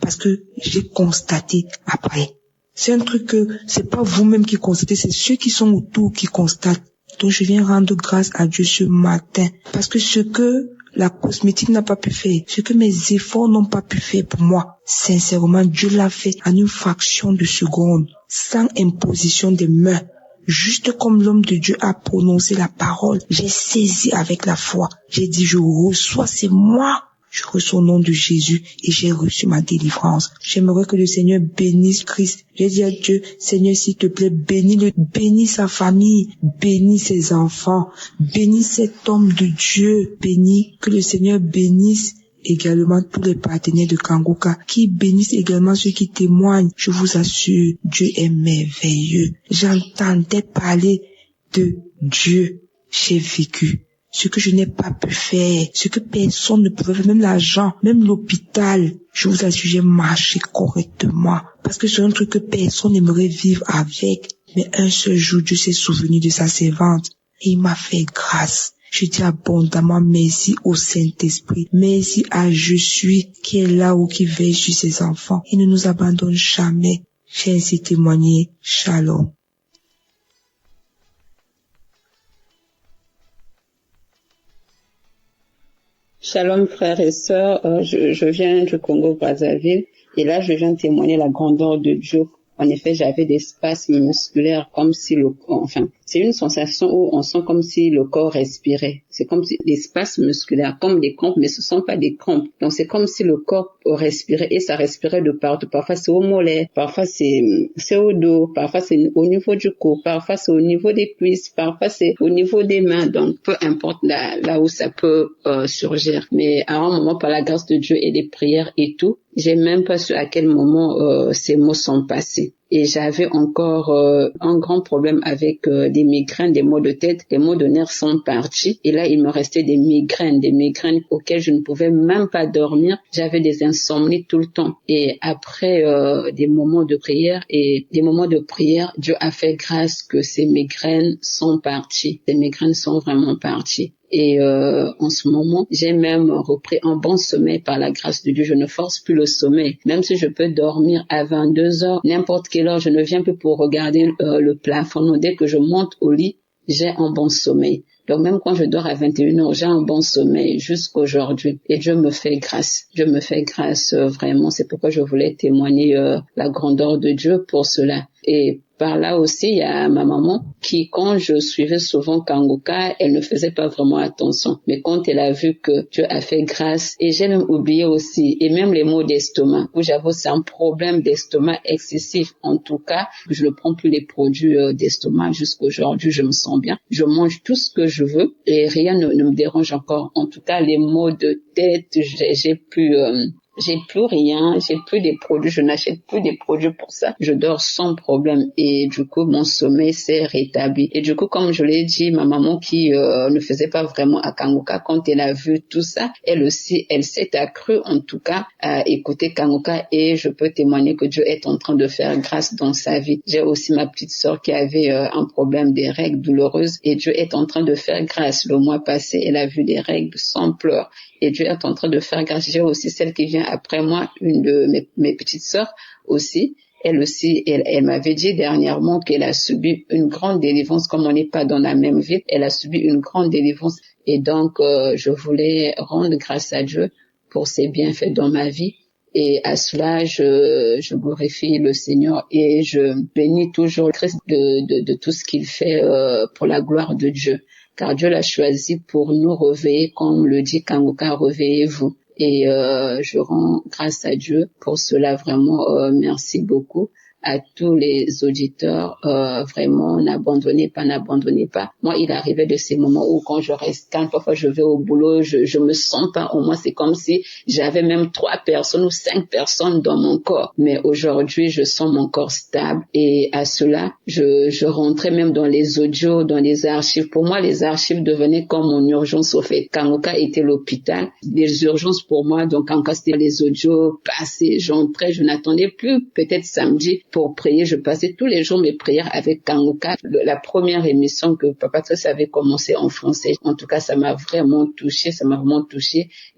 parce que j'ai constaté après. C'est un truc que c'est pas vous-même qui constatez, c'est ceux qui sont autour qui constatent. Donc je viens rendre grâce à Dieu ce matin parce que ce que la cosmétique n'a pas pu faire, ce que mes efforts n'ont pas pu faire pour moi, sincèrement, Dieu l'a fait en une fraction de seconde, sans imposition des mains. Juste comme l'homme de Dieu a prononcé la parole, j'ai saisi avec la foi. J'ai dit, je reçois, c'est moi. Je reçois au nom de Jésus et j'ai reçu ma délivrance. J'aimerais que le Seigneur bénisse Christ. J'ai dit à Dieu, Seigneur, s'il te plaît, bénis sa famille, bénis ses enfants, bénis cet homme de Dieu, bénis, que le Seigneur bénisse également tous les partenaires de Kanguka, qui bénissent également ceux qui témoignent. Je vous assure, Dieu est merveilleux. J'entendais parler de Dieu. J'ai vécu ce que je n'ai pas pu faire, ce que personne ne pouvait faire, même l'argent, même l'hôpital. Je vous assure, j'ai marché correctement. Parce que c'est un truc que personne n'aimerait vivre avec. Mais un seul jour, Dieu s'est souvenu de sa servante et il m'a fait grâce. Je dis abondamment merci au Saint-Esprit. Merci à Je suis qui est là ou qui veille sur ses enfants. Il ne nous abandonne jamais. J'ai ainsi témoigné. Shalom. Shalom frères et sœurs, je viens du Congo-Brazzaville et là je viens témoigner la grandeur de Dieu. En effet, j'avais des spasmes musculaires comme si c'est une sensation où on sent comme si le corps respirait. C'est comme si des spasmes musculaires, comme des crampes, mais ce sont pas des crampes. Donc c'est comme si le corps respirait et ça respirait de partout. Parfois c'est au mollet, parfois c'est au dos, parfois c'est au niveau du cou, parfois c'est au niveau des cuisses, parfois c'est au niveau des mains. Donc peu importe là où ça peut surgir. Mais à un moment, par la grâce de Dieu et des prières et tout, j'ai même pas su à quel moment ces mots sont passés. Et j'avais encore un grand problème avec des migraines, des maux de tête, les maux de nerfs sont partis. Et là, il me restait des migraines auxquelles je ne pouvais même pas dormir. J'avais des insomnies tout le temps. Et après des moments de prière, Dieu a fait grâce que ces migraines sont parties. Ces migraines sont vraiment parties. Et en ce moment, j'ai même repris un bon sommeil par la grâce de Dieu. Je ne force plus le sommeil. Même si je peux dormir à 22 heures, n'importe quelle heure, je ne viens plus pour regarder le plafond. Non, dès que je monte au lit, j'ai un bon sommeil. Donc même quand je dors à 21 heures, j'ai un bon sommeil jusqu'aujourd'hui. Et Dieu me fait grâce. Dieu me fait grâce vraiment. C'est pourquoi je voulais témoigner la grandeur de Dieu pour cela. Et par là aussi, il y a ma maman qui, quand je suivais souvent Kangoka, elle ne faisait pas vraiment attention. Mais quand elle a vu que Dieu a fait grâce, et j'ai même oublié aussi, et même les maux d'estomac, où j'avais aussi un problème d'estomac excessif. En tout cas, je ne prends plus les produits d'estomac jusqu'aujourd'hui, je me sens bien. Je mange tout ce que je veux et rien ne me dérange encore. En tout cas, les maux de tête, j'ai plus rien, j'ai plus des produits, je n'achète plus des produits pour ça. Je dors sans problème et du coup, mon sommeil s'est rétabli. Et du coup, comme je l'ai dit, ma maman qui ne faisait pas vraiment à Kangoka, quand elle a vu tout ça, elle aussi, elle s'est accrue en tout cas à écouter Kangoka et je peux témoigner que Dieu est en train de faire grâce dans sa vie. J'ai aussi ma petite sœur qui avait un problème des règles douloureuses et Dieu est en train de faire grâce. Le mois passé, elle a vu des règles sans pleurs. Et Dieu est en train de faire grâce. J'ai aussi celle qui vient après moi, une de mes petites sœurs aussi. Elle aussi, elle m'avait dit dernièrement qu'elle a subi une grande délivrance. Comme on n'est pas dans la même ville, elle a subi une grande délivrance. Et donc, je voulais rendre grâce à Dieu pour ses bienfaits dans ma vie. Et à cela, je glorifie le Seigneur et je bénis toujours le Christ de tout ce qu'il fait pour la gloire de Dieu. Car Dieu l'a choisi pour nous réveiller, comme le dit Kangoka, réveillez-vous. Et je rends grâce à Dieu pour cela, vraiment, merci beaucoup à tous les auditeurs, vraiment, n'abandonnez pas. Moi, il arrivait de ces moments où quand je reste calme, parfois je vais au boulot, je me sens pas, au moins c'est comme si j'avais même 3 personnes ou 5 personnes dans mon corps. Mais aujourd'hui, je sens mon corps stable et à cela, je rentrais même dans les audios, dans les archives. Pour moi, les archives devenaient comme mon urgence au fait. Kangoka était l'hôpital, des urgences pour moi, donc quand c'était les audios passés, j'entrais, je n'attendais plus, peut-être samedi, pour prier. Je passais tous les jours mes prières avec Kangoka. La première émission que Papa Trace avait commencé en français. En tout cas, ça m'a vraiment touché.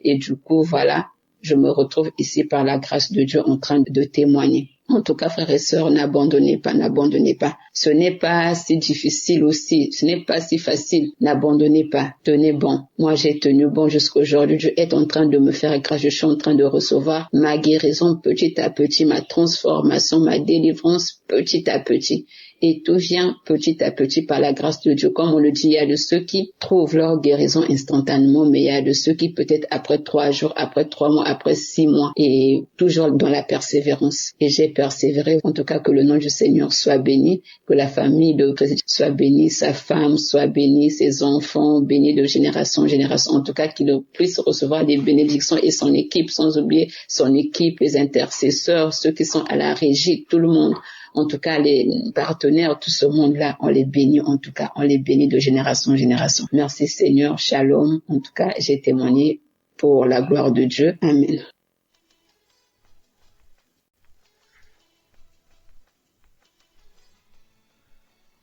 Et du coup, voilà, je me retrouve ici par la grâce de Dieu en train de témoigner. En tout cas, frères et sœurs, n'abandonnez pas. Ce n'est pas si difficile aussi, ce n'est pas si facile. N'abandonnez pas, tenez bon. Moi, j'ai tenu bon jusqu'aujourd'hui. Dieu est en train de me faire grâce. Je suis en train de recevoir ma guérison petit à petit, ma transformation, ma délivrance petit à petit. Et tout vient petit à petit par la grâce de Dieu. Comme on le dit, il y a de ceux qui trouvent leur guérison instantanément, mais il y a de ceux qui peut-être après 3 jours, après 3 mois, après 6 mois, et toujours dans la persévérance. Et j'ai persévéré. En tout cas, que le nom du Seigneur soit béni, que la famille de Président soit bénie, sa femme soit bénie, ses enfants bénis de génération en génération. En tout cas, qu'il puisse recevoir des bénédictions et son équipe, sans oublier son équipe, les intercesseurs, ceux qui sont à la régie, tout le monde. En tout cas, les partenaires, tout ce monde-là, on les bénit, en tout cas, on les bénit de génération en génération. Merci Seigneur, shalom. En tout cas, j'ai témoigné pour la gloire de Dieu. Amen.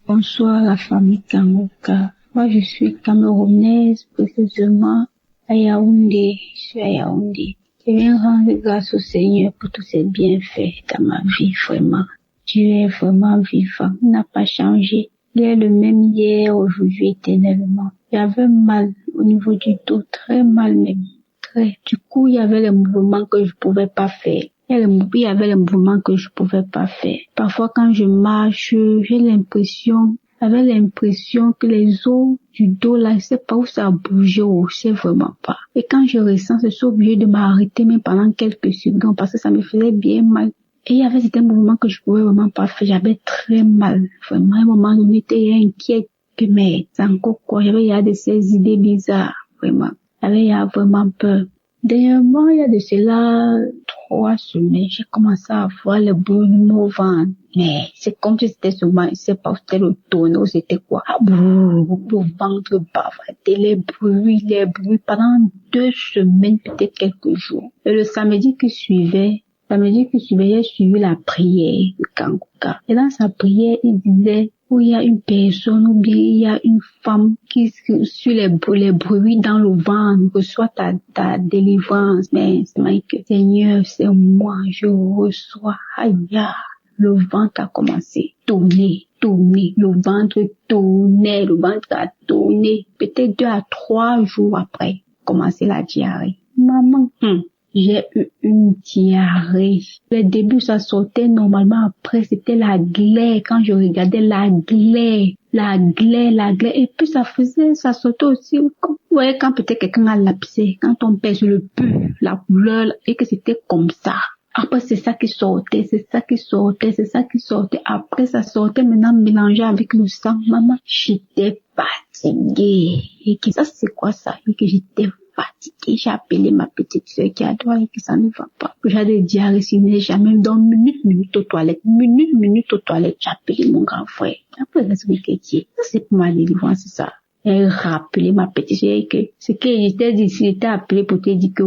Bonsoir la famille Kangoka. Moi, je suis camerounaise, précisément à Yaoundé. Je suis à Yaoundé. Je viens rendre grâce au Seigneur pour tous ses bienfaits dans ma vie, vraiment. Dieu est vraiment vivant, il n'a pas changé. Il est le même hier, aujourd'hui, éternellement. J'avais mal au niveau du dos, très mal même. très. Du coup, il y avait les mouvements que je pouvais pas faire. Il y avait les mouvements que je pouvais pas faire. Parfois, quand je marche, j'avais l'impression que les os du dos, là, je sais pas où ça a bougé, je sais vraiment pas. Et quand je ressens, je suis obligée de m'arrêter même pendant quelques secondes parce que ça me faisait bien mal. Et il y avait certains mouvements que je pouvais vraiment pas faire. J'avais très mal. Vraiment, à un moment donné, j'étais inquiète que, mais, c'est encore quoi? Il y a de ces idées bizarres, vraiment. Il y a vraiment peur. Dernièrement, il y a de cela 3 semaines, j'ai commencé à avoir le brûlement au ventre. Mais c'est comme si c'était seulement, je sais pas, c'était le tonneau, c'était quoi. Le ventre bavardait, les bruits, pendant 2 semaines, peut-être quelques jours. Et le samedi qui suivait, j'ai suivi la prière de Kangoka. Et dans sa prière, il disait, où il y a une personne ou bien il y a une femme qui sur les bruits dans le ventre reçoit ta délivrance. Mais c'est que Seigneur, c'est moi, je reçois. Aïe, le ventre a commencé à tourner, le ventre a tourné. Peut-être 2 à 3 jours après, commencer la diarrhée. Maman, j'ai eu une diarrhée. Le début, ça sortait normalement. Après, c'était la glaire. Quand je regardais la glaire. Et puis, ça sortait aussi. Vous voyez, quand peut-être quelqu'un a lapsé, quand on pèse le peu, la couleur, et que c'était comme ça. Après, c'est ça qui sortait. Après, ça sortait maintenant mélangé avec le sang. Maman, j'étais fatiguée. Et que ça, c'est quoi ça? Et que j'étais fatiguée. J'ai appelé ma petite soeur qui a droit et que ça ne va pas. J'ai des diarrhées, jamais dans minute aux toilettes. J'ai appelé mon grand frère. Après, ça, c'est pour ma délivrance, c'est ça. Et rappeler ma petite soeur que ce que j'étais dit, j'étais appelé pour te dire que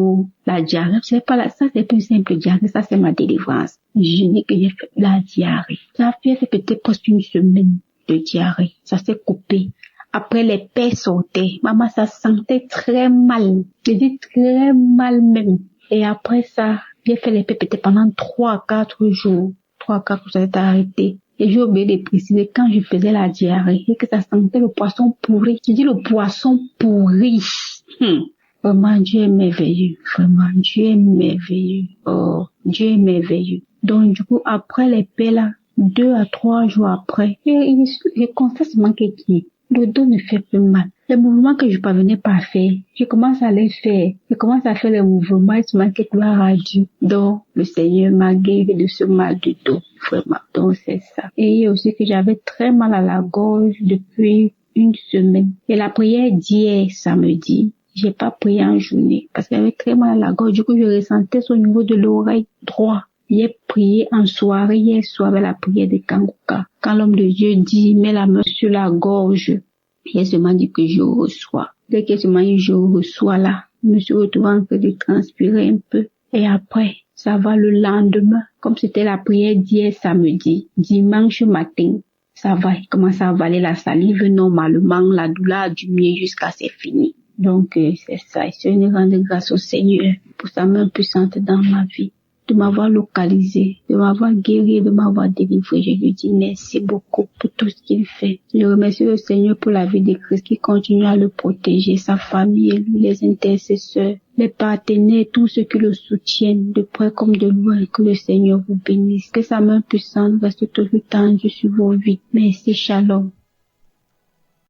la diarrhée, c'est pas là, ça c'est plus simple diarrhée, ça c'est ma délivrance. Je dis que j'ai fait la diarrhée. Ça a fait peut-être presque 1 semaine de diarrhée. Ça s'est coupé. Après, les pères sortaient. Maman, ça sentait très mal. Je dis très mal même. Et après ça, j'ai fait les pères peut-être pendant 3 à 4 jours. 3 à 4 jours, ça s'est arrêté. Et j'ai oublié de préciser quand je faisais la diarrhée et que ça sentait le poisson pourri. Je dis le poisson pourri. Vraiment, Dieu est merveilleux. Oh, Dieu est merveilleux. Donc, du coup, après les pères là, 2 à 3 jours après, je constate seulement que le dos ne fait plus mal. Les mouvements que je parvenais pas à faire, je commence à les faire. Je commence à faire les mouvements et seulement que gloire à Dieu. Donc, le Seigneur m'a guéri de ce mal du dos. Vraiment. Donc, c'est ça. Et aussi que j'avais très mal à la gorge depuis 1 semaine. Et la prière d'hier, samedi, j'ai pas prié en journée parce que j'avais très mal à la gorge. Du coup, je ressentais ça au niveau de l'oreille droite. J'ai prié en soirée, hier soir, avec la prière de Kangoka. Quand l'homme de Dieu dit, mets la main sur la gorge, il seulement dit que je reçois. Dès que seulement je reçois là, je me suis retrouvée en train de transpirer un peu. Et après, ça va le lendemain. Comme c'était la prière d'hier samedi, dimanche matin, ça va, il commence à avaler la salive normalement, la douleur du mieux jusqu'à c'est fini. Donc, c'est ça. Je rends grâce au Seigneur pour sa main puissante dans ma vie, de m'avoir localisé, de m'avoir guéri, de m'avoir délivré. Je lui dis merci beaucoup pour tout ce qu'il fait. Je remercie le Seigneur pour la vie de Christ qui continue à le protéger, sa famille, les intercesseurs, les partenaires, tous ceux qui le soutiennent, de près comme de loin. Que le Seigneur vous bénisse. Que sa main puissante reste toujours tendue sur vos vies. Merci, shalom.